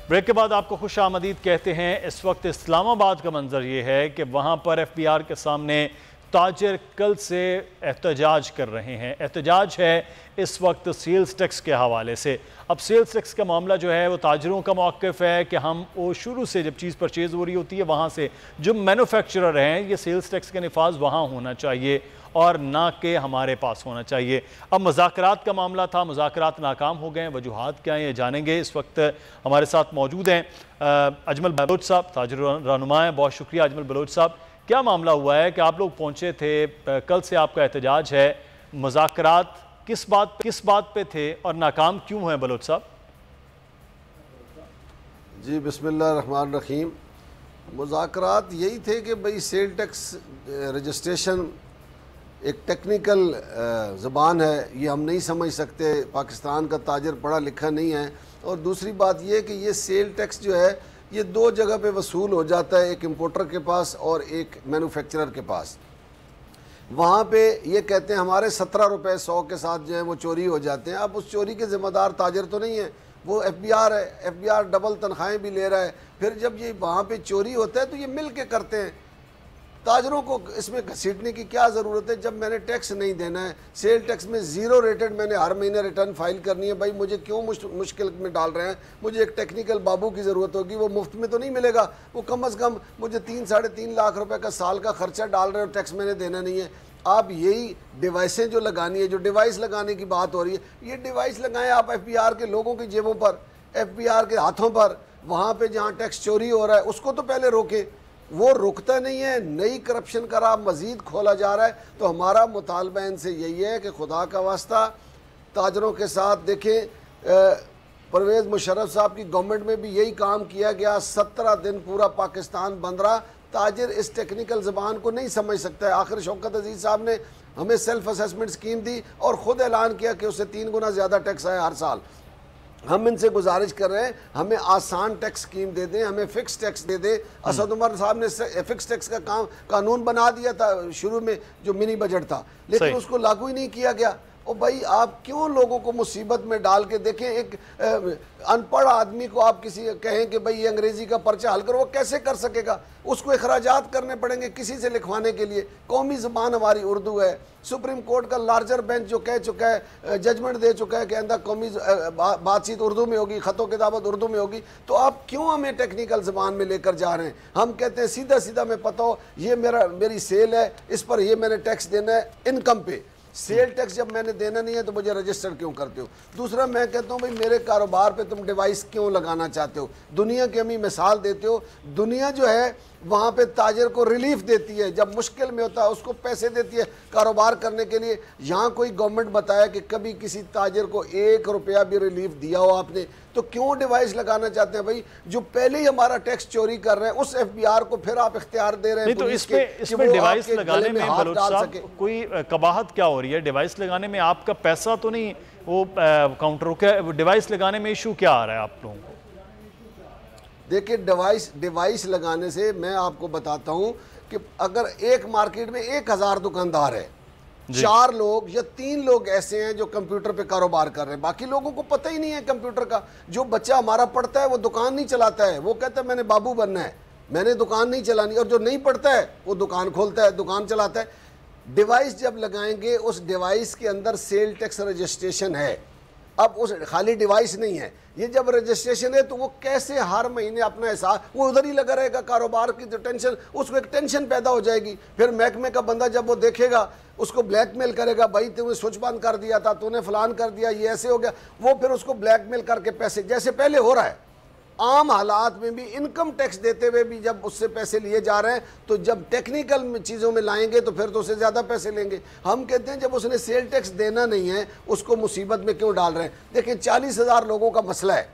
ब्रेक के बाद आपको खुश आमदीद कहते हैं। इस वक्त इस्लामाबाद का मंजर ये है कि वहाँ पर FBR के सामने ताजर कल से एहतजाज कर रहे हैं। एहतजाज है इस वक्त सेल्स टैक्स के हवाले से। अब सेल्स टैक्स का मामला जो है वो ताजरों का मौक़िफ़ है कि हम वो शुरू से जब चीज़ परचेज़ हो रही होती है वहाँ से जो मैन्युफैक्चरर हैं, ये सेल्स टैक्स का नफाज वहाँ होना चाहिए और ना कि हमारे पास होना चाहिए। अब मुज़ाकरात का मामला था, मुज़ाकरात नाकाम हो गए। वजूहात क्या हैं ये जानेंगे। इस वक्त हमारे साथ मौजूद हैं अजमल बलोच साहब, ताजर रहनुमा हैं। बहुत शुक्रिया अजमल बलोच साहब। क्या मामला हुआ है कि आप लोग पहुँचे थे, कल से आपका एहतजाज है, मुज़ाकरात किस बात पे थे और नाकाम क्यों हैं बलोच साहब? जी बिस्मिल्लाहिर्रहमानिर्रहीम। मुज़ाकरात यही थे कि भाई सेल टैक्स रजिस्ट्रेशन एक टेक्निकल ज़बान है, ये हम नहीं समझ सकते, पाकिस्तान का ताजर पढ़ा लिखा नहीं है। और दूसरी बात ये कि ये सेल टैक्स जो है ये दो जगह पे वसूल हो जाता है, एक इम्पोर्टर के पास और एक मैन्युफैक्चरर के पास। वहाँ पे ये कहते हैं हमारे 17 रुपये 100 के साथ जो है वो चोरी हो जाते हैं। अब उस चोरी के ज़िम्मेदार ताजर तो नहीं है, वो FBI है। FBI डबल तनख्वाहें भी ले रहा है। फिर जब ये वहाँ पे चोरी होता है तो ये मिल के करते हैं। ताजरों को इसमें घसीटने की क्या ज़रूरत है जब मैंने टैक्स नहीं देना है? सेल टैक्स में 0 रेटेड मैंने हर महीने रिटर्न फाइल करनी है। भाई मुझे क्यों मुश्किल में डाल रहे हैं? मुझे एक टेक्निकल बाबू की ज़रूरत होगी, वो मुफ्त में तो नहीं मिलेगा। वो कम अज़ कम मुझे 3-3.5 लाख रुपए का साल का खर्चा डाल रहे हो, टैक्स मैंने देना नहीं है। आप यही डिवाइसें जो लगानी है, जो डिवाइस लगाने की बात हो रही है, ये डिवाइस लगाएं आप FBI के लोगों की जेबों पर, FBI के हाथों पर। वहाँ पे जहाँ टैक्स चोरी हो रहा है उसको तो पहले रोके, वो रुकता नहीं है। नई करप्शन का राह मज़ीद खोला जा रहा है। तो हमारा मुतालबा इनसे यही है कि खुदा का वास्ता ताजरों के साथ देखें, परवेज़ मुशर्रफ साहब की गवर्नमेंट में भी यही काम किया गया। 17 दिन पूरा पाकिस्तान बंद रहा। ताजिर इस टेक्निकल ज़बान को नहीं समझ सकता है। आखिर शौकत अजीज़ साहब ने हमें सेल्फ असेसमेंट स्कीम दी और ख़ुद ऐलान किया कि उससे 3 गुना ज़्यादा टैक्स आया हर साल। हम इनसे गुजारिश कर रहे हैं हमें आसान टैक्स स्कीम दे दें, हमें फ़िक्स टैक्स दे दें। असद उमर साहब ने फ़िक्स टैक्स का कानून बना दिया था शुरू में जो मिनी बजट था, लेकिन उसको लागू ही नहीं किया गया। और भाई आप क्यों लोगों को मुसीबत में डाल के देखें? एक अनपढ़ आदमी को आप किसी कहें कि भाई ये अंग्रेज़ी का पर्चा हल करो, वो कैसे कर सकेगा? उसको अखराजात करने पड़ेंगे किसी से लिखवाने के लिए। कौमी ज़बान हमारी उर्दू है। सुप्रीम कोर्ट का लार्जर बेंच जो कह चुका है, जजमेंट दे चुका है कि अंदर कौमी बातचीत उर्दू में होगी, ख़तों किताबत उर्दू में होगी। तो आप क्यों हमें टेक्निकल ज़बान में लेकर जा रहे हैं? हम कहते हैं सीधा सीधा मैं पता हो ये मेरी सेल है, इस पर ये मैंने टैक्स देना है इनकम पे। सेल टैक्स जब मैंने देना नहीं है तो मुझे रजिस्टर क्यों करते हो? दूसरा मैं कहता हूँ भाई मेरे कारोबार पे तुम डिवाइस क्यों लगाना चाहते हो? दुनिया की हमें मिसाल देते हो। दुनिया जो है वहाँ पे ताजर को रिलीफ देती है, जब मुश्किल में होता है उसको पैसे देती है कारोबार करने के लिए। यहाँ कोई गवर्नमेंट बताया कि कभी किसी ताजर को 1 रुपया भी रिलीफ दिया हो आपने? तो क्यों डिवाइस लगाना चाहते हैं भाई? जो पहले ही हमारा टैक्स चोरी कर रहे हैं उस FBI को फिर आप इख्तियार दे रहे हैं। तो इसमें डिवाइस लगाने में बलोच साहब कोई कबाहत क्या हो रही है? डिवाइस लगाने में आपका पैसा तो नहीं वो काउंटर के, डिवाइस लगाने में इशू क्या आ रहा है आप लोगों को? देखिए डिवाइस लगाने से मैं आपको बताता हूं कि अगर एक मार्केट में 1000 दुकानदार है, 4 लोग या 3 लोग ऐसे हैं जो कंप्यूटर पे कारोबार कर रहे हैं, बाकी लोगों को पता ही नहीं है कंप्यूटर का। जो बच्चा हमारा पढ़ता है वो दुकान नहीं चलाता है, वो कहता है मैंने बाबू बनना है, मैंने दुकान नहीं चलानी। और जो नहीं पढ़ता है वो दुकान खोलता है, दुकान चलाता है। डिवाइस जब लगाएंगे उस डिवाइस के अंदर सेल टैक्स रजिस्ट्रेशन है। अब उस खाली डिवाइस नहीं है, ये जब रजिस्ट्रेशन है तो वो कैसे हर महीने अपना हिसाब वो उधर ही लगा रहेगा। कारोबार की जो टेंशन, उसको एक टेंशन पैदा हो जाएगी। फिर महकमे का बंदा जब वो देखेगा उसको ब्लैकमेल करेगा, भाई तूने स्विच बंद कर दिया था, तूने फलान कर दिया, ये ऐसे हो गया। वो फिर उसको ब्लैकमेल करके पैसे, जैसे पहले हो रहा है आम हालात में भी, इनकम टैक्स देते हुए भी जब उससे पैसे लिए जा रहे हैं, तो जब टेक्निकल चीज़ों में लाएंगे तो फिर तो उससे ज़्यादा पैसे लेंगे। हम कहते हैं जब उसने सेल टैक्स देना नहीं है उसको मुसीबत में क्यों डाल रहे हैं? देखिए 40,000 लोगों का मसला है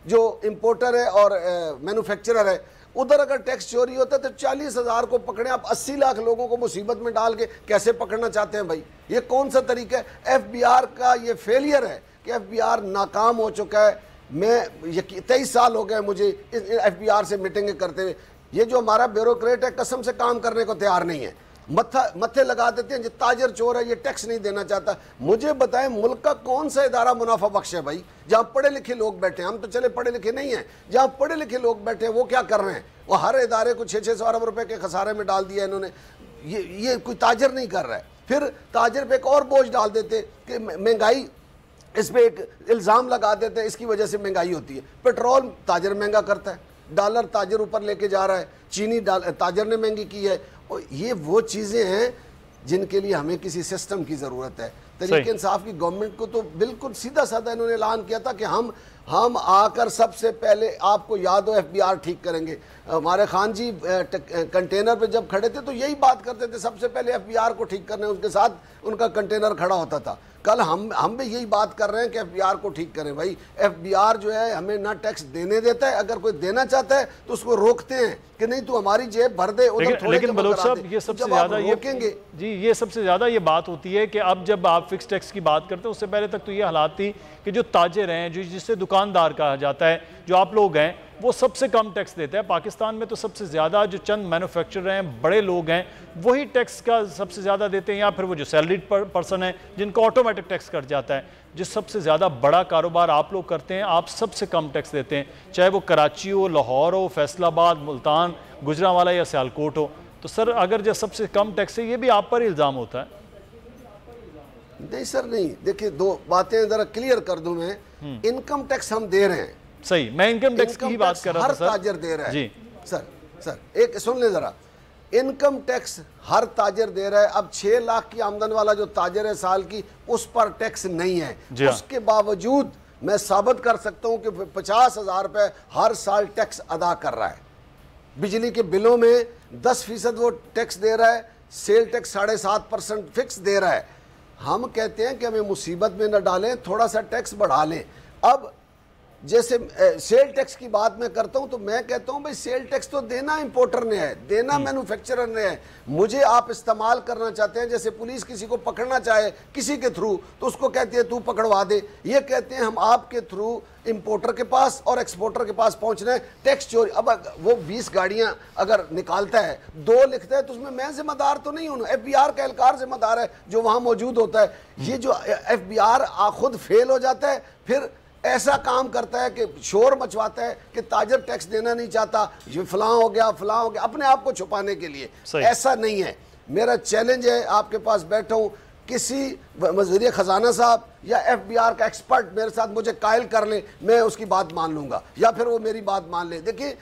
जो इम्पोर्टर है और मैन्युफैक्चरर है। उधर अगर टैक्स चोरी होता है तो 40,000 को पकड़े, आप 80 लाख लोगों को मुसीबत में डाल के कैसे पकड़ना चाहते हैं भाई? ये कौन सा तरीका है? FBI का ये फेलियर है कि FBI नाकाम हो चुका है। मैं 23 साल हो गए मुझे FBI से मीटिंगें करते हुए। ये जो हमारा ब्यूरोक्रेट है कसम से काम करने को तैयार नहीं है, मत्थे लगा देते हैं। जो ताजर चोर है ये टैक्स नहीं देना चाहता। मुझे बताएं मुल्क का कौन सा इदारा मुनाफा बख्श है भाई, जहाँ पढ़े लिखे लोग बैठे हैं? हम तो चले पढ़े लिखे नहीं हैं, जहाँ पढ़े लिखे लोग बैठे हैं वो क्या कर रहे हैं? वो हर इदारे को 600 अरब रुपए के खसारे में डाल दिया इन्होंने। ये कोई ताजर नहीं कर रहा है। फिर ताजर पे एक और बोझ डाल देते कि महंगाई, इस पर एक इल्ज़ाम लगा देते हैं इसकी वजह से महंगाई होती है। पेट्रोल ताजर महंगा करता है, डॉलर ताजर ऊपर लेके जा रहा है, चीनी ताजर ने महंगी की है। और ये वो चीज़ें हैं जिनके लिए हमें किसी सिस्टम की ज़रूरत है। तरीके इंसाफ की गवर्नमेंट को तो बिल्कुल सीधा साधा इन्होंने ऐलान किया था कि हम आकर सबसे पहले, आपको याद हो, FBI ठीक करेंगे। हमारे खान जी कंटेनर पे जब खड़े थे तो यही बात करते थे, सबसे पहले FBI को ठीक करना है, उसके साथ उनका कंटेनर खड़ा होता था। कल हम भी यही बात कर रहे हैं कि FBR को ठीक करें। भाई FBR जो है हमें ना टैक्स देने देता है, अगर कोई देना चाहता है तो उसको रोकते हैं कि नहीं तू हमारी जेब भर दे। लेकिन बलोच साहब ये सबसे ज्यादा ये सबसे ज्यादा ये बात होती है कि अब जब आप फिक्स टैक्स की बात करते हैं, उससे पहले तक तो ये हालात थी कि जो ताजिर हैं, जो जिससे दुकानदार कहा जाता है, जो आप लोग हैं, वो सबसे कम टैक्स देते हैं। पाकिस्तान में तो सबसे ज़्यादा जो चंद मैन्युफैक्चरर हैं, बड़े लोग हैं, वही टैक्स का सबसे ज़्यादा देते हैं, या फिर वो जो सैलरीड पर्सन है जिनको ऑटोमेटिक टैक्स कट जाता है। जो सबसे ज़्यादा बड़ा कारोबार आप लोग करते हैं, आप सबसे कम टैक्स देते हैं, चाहे वो कराची हो, लाहौर हो, फैसलाबाद, मुल्तान, गुजरांवाला या सियालकोट हो। तो सर अगर जो सबसे कम टैक्स है, ये भी आप पर इल्ज़ाम होता है? नहीं सर, नहीं। देखिए, दो बातें ज़रा क्लियर कर दूं मैं। इनकम टैक्स हम दे रहे हैं। सही, मैं इनकम टैक्स की ही बात कर रहा था सर। हर ताजर दे रहा है जी सर एक सुन ले जरा। इनकम टैक्स हर ताजर दे रहा है। अब 6 लाख की आमदन वाला जो ताजर है साल की, उस पर टैक्स नहीं है। उसके बावजूद मैं साबित कर सकता हूं कि 50,000 रुपए हर साल टैक्स अदा कर रहा है। बिजली के बिलों में 10% वो टैक्स दे रहा है, सेल टैक्स 7.5% फिक्स दे रहा है। हम कहते हैं कि हमें मुसीबत में न डालें, थोड़ा सा टैक्स बढ़ा लें। अब जैसे सेल टैक्स की बात मैं करता हूं, तो मैं कहता हूं भाई सेल टैक्स तो देना इंपोर्टर ने है, देना मैन्युफैक्चरर ने है। मुझे आप इस्तेमाल करना चाहते हैं, जैसे पुलिस किसी को पकड़ना चाहे किसी के थ्रू, तो उसको कहती है तू पकड़वा दे। ये कहते हैं हम आपके थ्रू इंपोर्टर के पास और एक्सपोर्टर के पास पहुंचना है, टैक्स चोरी। अब वो 20 गाड़ियां अगर निकालता है, 2 लिखता है, तो उसमें मैं जिम्मेदार तो नहीं हूं। FBR का एहलकार जिम्मेदार है जो वहां मौजूद होता है। ये जो FBR खुद फेल हो जाता है, फिर ऐसा काम करता है कि शोर मचवाता है कि ताजर टैक्स देना नहीं चाहता, ये फलां हो गया, अपने आप को छुपाने के लिए। ऐसा नहीं है। मेरा चैलेंज है, आपके पास बैठा हूं, किसी वज़ीर ख़जाना साहब या FBR का एक्सपर्ट मेरे साथ मुझे कायल कर ले, मैं उसकी बात मान लूंगा, या फिर वो मेरी बात मान ले। देखिए,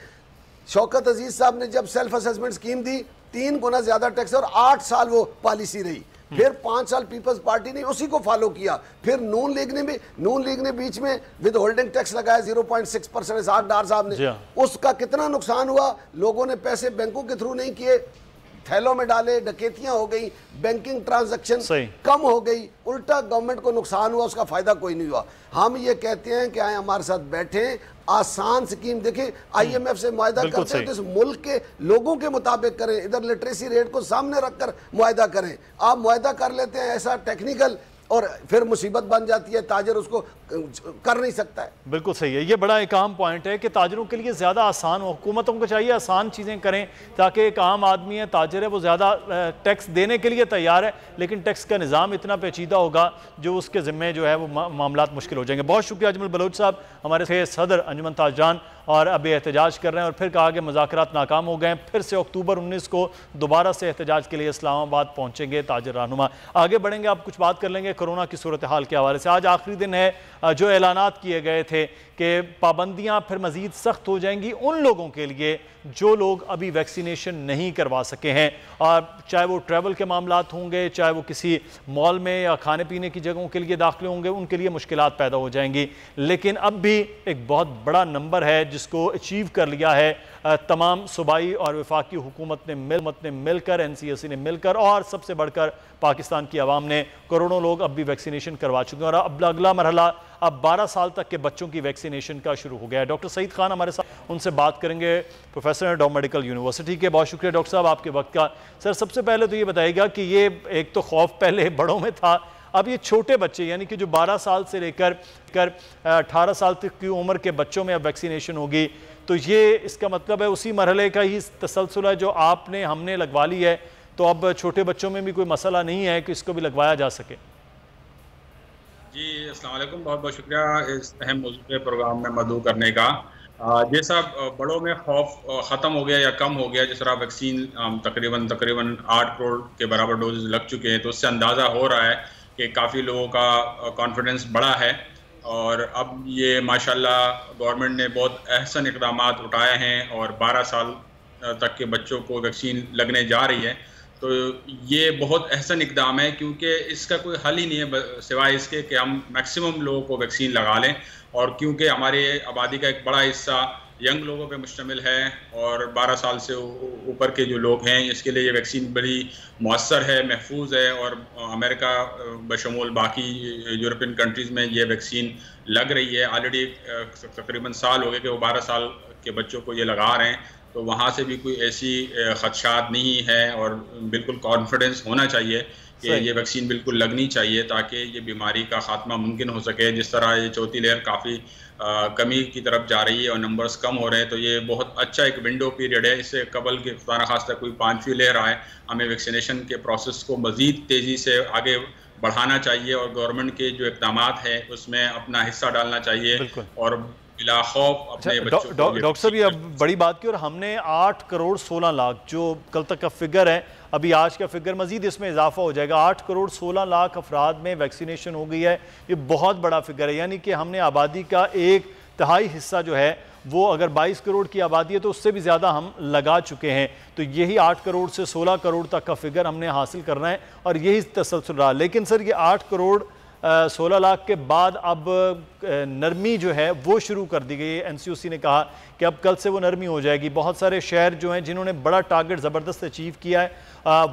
शौकत अजीज साहब ने जब सेल्फ असेसमेंट स्कीम दी, 3 गुना ज्यादा टैक्स और 8 साल वो पॉलिसी रही। फिर 5 साल पीपल्स पार्टी ने उसी को फॉलो किया। फिर नून लीग ने बीच में विद होल्डिंग टैक्स लगाया 0.6%। इसाक डार साहब ने, उसका कितना नुकसान हुआ। लोगों ने पैसे बैंकों के थ्रू नहीं किए, थैलों में डाले, डकैतियां हो गई, बैंकिंग ट्रांजैक्शन कम हो गई, उल्टा गवर्नमेंट को नुकसान हुआ, उसका फायदा कोई नहीं हुआ। हम ये कहते हैं कि आए हमारे साथ बैठे, आसान स्कीम देखें, IMF से मुआहदा करते हैं तो इस मुल्क के लोगों के मुताबिक करें, इधर लिटरेसी रेट को सामने रखकर मुआहदा करें। आप मुआहदा कर लेते हैं ऐसा टेक्निकल, और फिर मुसीबत बन जाती है, ताजर उसको कर नहीं सकता है। बिल्कुल सही है, ये बड़ा एक अहम पॉइंट है कि ताजरों के लिए ज़्यादा आसान हो। हुकूमतों को चाहिए आसान चीज़ें करें, ताकि एक आम आदमी है, ताजर है, वो ज़्यादा टैक्स देने के लिए तैयार है, लेकिन टैक्स का निज़ाम इतना पेचीदा होगा जो उसके ज़िम्मे जो है वो मामलात मुश्किल हो जाएंगे। बहुत शुक्रिया अजमल बलोच साहब, हमारे सदर अंजुमन ताजरान, और अभी एहतजाज कर रहे हैं, और फिर कहा कि मुज़ाकरात नाकाम हो गए। फिर से अक्टूबर 19 को दोबारा से एहतजाज के लिए इस्लामाबाद पहुँचेंगे ताजर रहनुमा। आगे बढ़ेंगे, आप कुछ बात कर लेंगे कोरोना की सूरत हाल के हवाले से। आज आखिरी दिन है जो ऐलानात किए गए थे कि पाबंदियां फिर मज़ीद सख्त हो जाएंगी उन लोगों के लिए जो लोग अभी वैक्सीनेशन नहीं करवा सके हैं, और चाहे वो ट्रैवल के मामलात होंगे, चाहे वो किसी मॉल में या खाने पीने की जगहों के लिए दाखिले होंगे, उनके लिए मुश्किलात पैदा हो जाएंगी। लेकिन अब भी एक बहुत बड़ा नंबर है जिसको अचीव कर लिया है तमाम सूबाई और वफाकी हुकूमत ने मिलकर, NCSC ने मिलकर, और सबसे बढ़कर पाकिस्तान की आवाम ने। करोड़ों लोग अब भी वैक्सीनेशन करवा चुके हैं, और अब अगला मरहला अब 12 साल तक के बच्चों की वैक्सीनेशन का शुरू हो गया है। डॉक्टर सईद खान हमारे साथ, उनसे बात करेंगे, प्रोफेसर हैं डॉम मेडिकल यूनिवर्सिटी के। बहुत शुक्रिया डॉक्टर साहब आपके वक्त का। सर, सबसे पहले तो ये बताइएगा कि ये एक तो खौफ पहले बड़ों में था, अब ये छोटे बच्चे यानी कि जो 12 साल से लेकर 18 साल तक की उम्र के बच्चों में अब वैक्सीनेशन होगी, तो ये इसका मतलब है उसी मरहले का ही तसलसल है जो आपने हमने लगवा ली है, तो अब छोटे बच्चों में भी कोई मसला नहीं है कि इसको भी लगवाया जा सके? जी, अस्सलाम वालेकुम, बहुत बहुत शुक्रिया इस अहम मौजूद पे प्रोग्राम में मदऊ करने का। जैसा बड़ों में खौफ ख़त्म हो गया या कम हो गया, जिस तरह वैक्सीन तकरीबन 8 करोड़ के बराबर डोजेज लग चुके हैं, तो उससे अंदाज़ा हो रहा है कि काफ़ी लोगों का कॉन्फिडेंस बढ़ा है, और अब ये माशाल्लाह गवर्नमेंट ने बहुत अहसन इक़दाम उठाए हैं, और 12 साल तक के बच्चों को वैक्सीन लगने जा रही है। तो ये बहुत अहसन इक़दाम है, क्योंकि इसका कोई हल ही नहीं है सिवाय इसके कि हम मैक्सिमम लोगों को वैक्सीन लगा लें। और क्योंकि हमारे आबादी का एक बड़ा हिस्सा यंग लोगों पे मुश्तमिल है और 12 साल से ऊपर के जो लोग हैं, इसके लिए ये वैक्सीन बड़ी मौसर है, महफूज है। और अमेरिका बशमूल बाकी यूरोपियन कंट्रीज़ में ये वैक्सीन लग रही है। ऑलरेडी तकरीबन साल हो गए कि वो 12 साल के बच्चों को ये लगा रहे हैं, तो वहाँ से भी कोई ऐसी खदशात नहीं है और बिल्कुल कॉन्फिडेंस होना चाहिए कि ये वैक्सीन बिल्कुल लगनी चाहिए ताकि ये बीमारी का खात्मा मुमकिन हो सके। जिस तरह ये चौथी लहर काफ़ी कमी की तरफ जा रही है और नंबर्स कम हो रहे हैं, तो ये बहुत अच्छा एक विंडो पीरियड है। इससे कबल के खुदा न खास्ता कोई 5वीं लहर आए, हमें वैक्सीनेशन के प्रोसेस को मज़ीद तेज़ी से आगे बढ़ाना चाहिए और गवर्नमेंट के जो इक़दाम हैं उसमें अपना हिस्सा डालना चाहिए और बिला खौफ अपने बच्चों। डॉक्टर साहब, ये अब बड़ी बात की, और हमने 8 करोड़ 16 लाख जो कल तक का फिगर है, अभी आज का फिगर मजीद इसमें इजाफा हो जाएगा, 8 करोड़ 16 लाख अफराद में वैक्सीनेशन हो गई है। ये बहुत बड़ा फिगर है, यानी कि हमने आबादी का 1/3 हिस्सा जो है वो अगर 22 करोड़ की आबादी है तो उससे भी ज़्यादा हम लगा चुके हैं। तो यही 8 करोड़ से 16 करोड़ तक का फिगर हमने हासिल करना है और यही तसलसल रहा। लेकिन सर, ये 8 करोड़ 16 लाख के बाद अब नरमी जो है वो शुरू कर दी गई है। NCOC ने कहा कि अब कल से वो नरमी हो जाएगी। बहुत सारे शहर जो हैं जिन्होंने बड़ा टारगेट ज़बरदस्त अचीव किया है,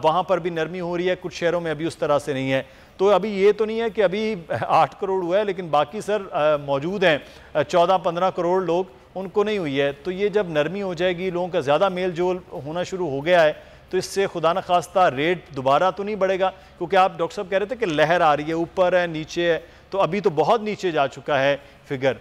वहाँ पर भी नरमी हो रही है, कुछ शहरों में अभी उस तरह से नहीं है। तो अभी ये तो नहीं है कि अभी 8 करोड़ हुआ है, लेकिन बाकी सर मौजूद हैं 14-15 करोड़ लोग, उनको नहीं हुई है। तो ये जब नरमी हो जाएगी, लोगों का ज़्यादा मेल जोल होना शुरू हो गया है, तो इससे खुदा न खास्ता रेट दोबारा तो नहीं बढ़ेगा? क्योंकि आप डॉक्टर साहब कह रहे थे कि लहर आ रही है, ऊपर है नीचे है, तो अभी तो बहुत नीचे जा चुका है फिगर।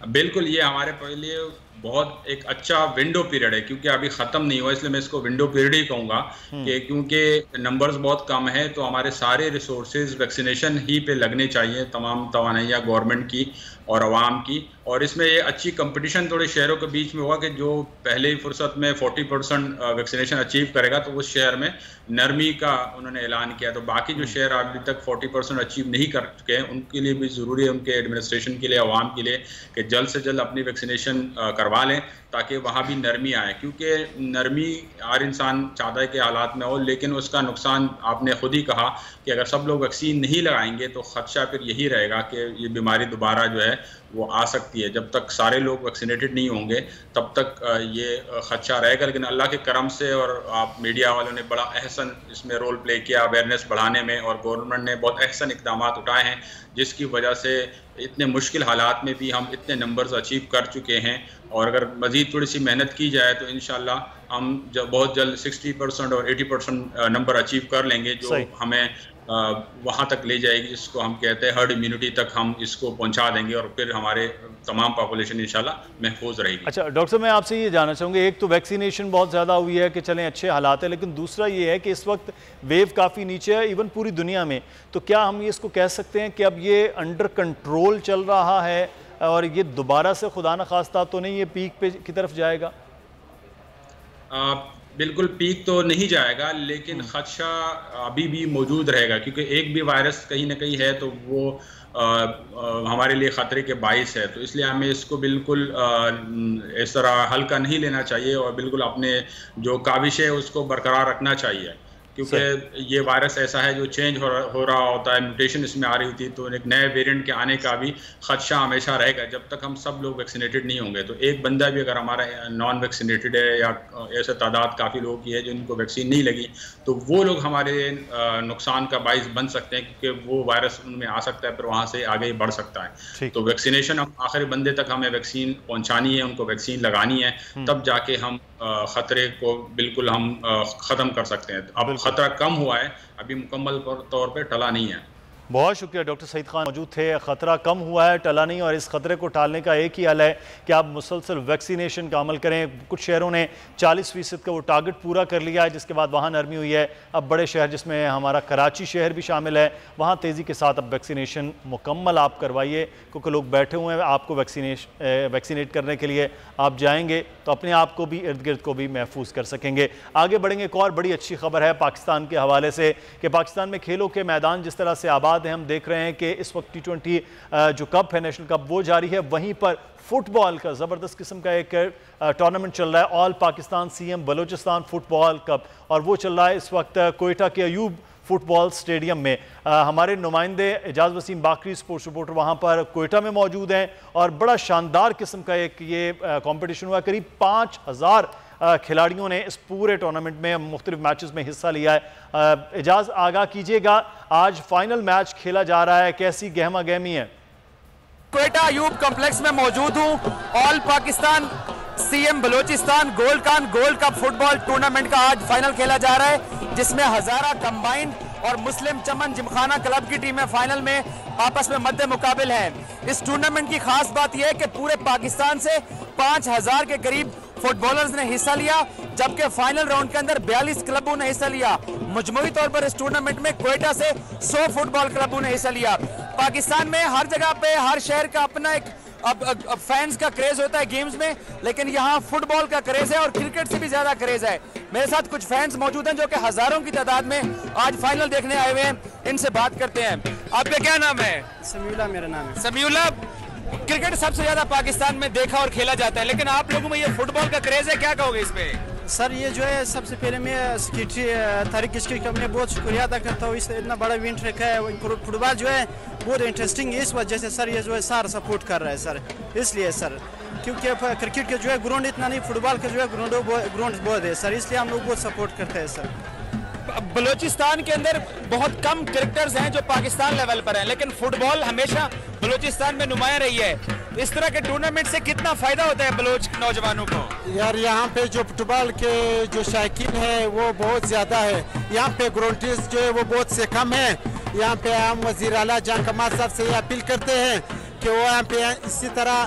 बिल्कुल, ये हमारे लिए बहुत एक अच्छा विंडो पीरियड है, क्योंकि अभी ख़त्म नहीं हुआ, इसलिए मैं इसको विंडो पीरियड ही कहूँगा कि क्योंकि नंबर्स बहुत कम है तो हमारे सारे रिसोर्सेज वैक्सीनेशन ही पे लगने चाहिए, तमाम तवानाइयाँ गवर्नमेंट की और आवाम की। और इसमें ये अच्छी कंपटीशन थोड़े शहरों के बीच में हुआ कि जो पहले ही फुर्सत में 40% वैक्सीनेशन अचीव करेगा तो उस शहर में नरमी का उन्होंने ऐलान किया। तो बाकी जो शहर अभी तक 40% अचीव नहीं कर चुके हैं, उनके लिए भी ज़रूरी है, उनके एडमिनिस्ट्रेशन के लिए, आवाम के लिए, कि जल्द से जल्द अपनी वैक्सीनेशन करवा लें ताकि वहाँ भी नरमी आए। क्योंकि नरमी हर इंसान चाहता है कि हालात में हो, लेकिन उसका नुकसान आपने खुद ही कहा कि अगर सब लोग वैक्सीन नहीं लगाएंगे तो ख़दशा फिर यही रहेगा कि ये बीमारी दोबारा जो है वो आ सकती है। जब तक सारे लोग वैक्सीनेटेड नहीं होंगे तब तक ये ख़दशा रहेगा। लेकिन अल्लाह के करम से और आप मीडिया वालों ने बड़ा अहसन इसमें रोल प्ले किया अवेयरनेस बढ़ाने में, और गवर्नमेंट ने बहुत अहसन इक़दाम उठाए हैं जिसकी वजह से इतने मुश्किल हालात में भी हम इतने नंबर्स अचीव कर चुके हैं। और अगर मज़ीद थोड़ी सी मेहनत की जाए तो इंशाल्लाह हम जब बहुत जल्द 60% और 80% नंबर अचीव कर लेंगे, जो हमें वहाँ तक ले जाएगी जिसको हम कहते हैं हर्ड इम्यूनिटी तक हम इसको पहुँचा देंगे और फिर हमारे तमाम पॉपुलेशन इंशाल्लाह महफूज रहेगी। अच्छा डॉक्टर साहब, मैं आपसे ये जानना चाहूँगी, एक तो वैक्सीनेशन बहुत ज़्यादा हुई है कि चलें अच्छे हालात है, लेकिन दूसरा ये है कि इस वक्त वेव काफ़ी नीचे है इवन पूरी दुनिया में। तो क्या हम ये इसको कह सकते हैं कि अब ये अंडर कंट्रोल चल रहा है और ये दोबारा से खुदा न खास्ता तो नहीं ये पीक पे की तरफ जाएगा? बिल्कुल पीक तो नहीं जाएगा, लेकिन खदशा अभी भी मौजूद रहेगा, क्योंकि एक भी वायरस कहीं ना कहीं है तो वो हमारे लिए ख़तरे के बाइस है। तो इसलिए हमें इसको बिल्कुल इस तरह हल्का नहीं लेना चाहिए और बिल्कुल अपने जो काविश है उसको बरकरार रखना चाहिए, क्योंकि ये वायरस ऐसा है जो चेंज हो रहा होता है, म्यूटेशन इसमें आ रही होती है, तो एक नए वेरिएंट के आने का भी खदशा हमेशा रहेगा जब तक हम सब लोग वैक्सीनेटेड नहीं होंगे। तो एक बंदा भी अगर हमारा नॉन वैक्सीनेटेड है या ऐसे तादाद काफ़ी लोगों की है जिनको वैक्सीन नहीं लगी, तो वो लोग हमारे नुकसान का बाइस बन सकते हैं, क्योंकि वो वायरस उनमें आ सकता है, फिर वहाँ से आगे बढ़ सकता है। तो वैक्सीनेशन हम आखिरी बंदे तक हमें वैक्सीन पहुँचानी है, उनको वैक्सीन लगानी है, तब जाके हम ख़तरे को बिल्कुल हम ख़त्म कर सकते हैं। अब खतरा कम हुआ है, अभी मुकम्मल तौर पे टला नहीं है। बहुत शुक्रिया डॉक्टर सईद खान मौजूद थे। ख़तरा कम हुआ है, टला नहीं, और इस ख़तरे को टालने का एक ही हल है कि आप मुसलसल वैक्सीनेशन का अमल करें। कुछ शहरों ने 40% का वो टारगेट पूरा कर लिया है, जिसके बाद वहाँ नरमी हुई है। अब बड़े शहर जिसमें हमारा कराची शहर भी शामिल है, वहाँ तेज़ी के साथ अब वैक्सीनेशन मुकम्मल आप करवाइए, क्योंकि लोग बैठे हुए हैं आपको वैक्सीनेट करने के लिए। आप जाएंगे तो अपने आप को भी इर्द गिर्द को भी महफूज कर सकेंगे। आगे बढ़ेंगे, एक और बड़ी अच्छी खबर है पाकिस्तान के हवाले से कि पाकिस्तान में खेलों के मैदान जिस तरह से आबाद है, हम देख रहे हैं कि इस वक्त T20 जो कप है, नेशनल कप, वो जारी है। वहीं पर फुटबॉल का ज़बरदस्त किस्म का एक टूर्नामेंट चल रहा है, all Pakistan CM Balochistan football cup, और वो चल रहा है इस वक्त कोयटा के अयूब फुटबॉल स्टेडियम में। हमारे नुमाइंदे एजाज वसीम बाकरी स्पोर्ट्स रिपोर्टर वहाँ पर कोयटा में मौजूद हैं और बड़ा शानदार किस्म का एक ये कंपटीशन हुआ। करीब 5000 खिलाड़ियों ने इस पूरे टूर्नामेंट में मुख्तलिफ मैचेस में हिस्सा लिया है। एजाज, आगाह कीजिएगा, आज फाइनल मैच खेला जा रहा है, कैसी गहमा गहमी है? कोयटा अयूब कॉम्प्लेक्स में मौजूद हूँ। All Pakistan CM Balochistan gold cup football tournament का आज फाइनल खेला जा रहा है, जिसमें हजारा कंबाइंड और मुस्लिम चमन जिमखाना क्लब की टीमें फाइनल में आपस में मद्दे मुकाबिल हैं। इस टूर्नामेंट की खास बात यह है कि पूरे पाकिस्तान से 5000 के करीब फुटबॉलर्स ने हिस्सा लिया, जबकि फाइनल राउंड के अंदर 42 क्लबों ने हिस्सा लिया। मजमूई तौर पर इस टूर्नामेंट में कोयटा से 100 फुटबॉल क्लबों ने हिस्सा लिया। पाकिस्तान में हर जगह पे हर शहर का अपना एक अब फैंस का क्रेज होता है गेम्स में, लेकिन यहाँ फुटबॉल का क्रेज है और क्रिकेट से भी ज्यादा क्रेज है। मेरे साथ कुछ फैंस मौजूद हैं जो कि हजारों की तादाद में आज फाइनल देखने आए हुए हैं। इनसे बात करते हैं। आपका क्या नाम है? समीउल्लाह मेरा नाम है। समीउल्लाह, क्रिकेट सबसे ज्यादा पाकिस्तान में देखा और खेला जाता है, लेकिन आप लोगों में ये फुटबॉल का क्रेज है, क्या कहोगे इस पे? सर ये जो है सबसे पहले मैं सेक्रेटरी तारिक किशकी का मैं बहुत शुक्रिया अदा करता हूँ। इस इतना बड़ा इवेंट रखा है। फुटबॉल जो है बहुत इंटरेस्टिंग है, इस वजह से सर ये जो है सारा सपोर्ट कर रहा है सर, इसलिए सर, क्योंकि क्रिकेट का जो है ग्राउंड इतना नहीं, फुटबॉल का जो है ग्राउंड बहुत है सर, इसलिए हम लोग बहुत सपोर्ट करते हैं सर। बलोचिस्तान के अंदर बहुत कम क्रिकेटर्स हैं जो पाकिस्तान लेवल पर हैं, लेकिन फुटबॉल हमेशा बलोचिस्तान में नुमाया रही है। इस तरह के टूर्नामेंट से कितना फायदा होता है बलोच नौजवानों को? यार यहाँ पे जो फुटबॉल के जो शौकीन है वो बहुत ज़्यादा है। यहाँ पे ग्राउंड्स जो है वो बहुत से कम है। यहाँ पे हम वज़ीर आला जान कमाल साहब से ये अपील करते हैं कि वो यहाँ पे इसी तरह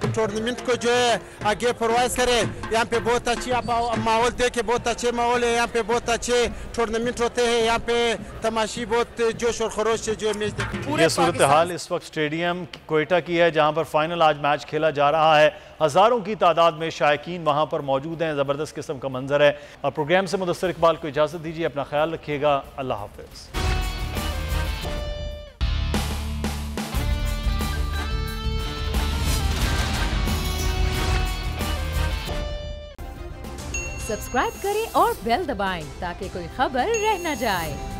टूर्नामेंट को जो है आगे प्रोवाइड करे। यहाँ पे बहुत अच्छी आप माहौल देखे, बहुत अच्छे माहौल है यहाँ पे, बहुत अच्छे टूर्नामेंट होते हैं यहाँ पे, तमाशी बहुत जोश और खरोश से जो मैच देखते। ये सूरत हाल इस वक्त स्टेडियम कोयटा की है, जहाँ पर फाइनल आज मैच खेला जा रहा है। हज़ारों की तादाद में शायकीन वहाँ पर मौजूद हैं। ज़बरदस्त किस्म का मंजर है। और प्रोग्राम से मुदस्सिर इकबाल को इजाज़त दीजिए, अपना ख्याल रखिएगा, अल्लाह हाफिज़। सब्सक्राइब करें और बेल दबाएं ताकि कोई खबर रह न जाए।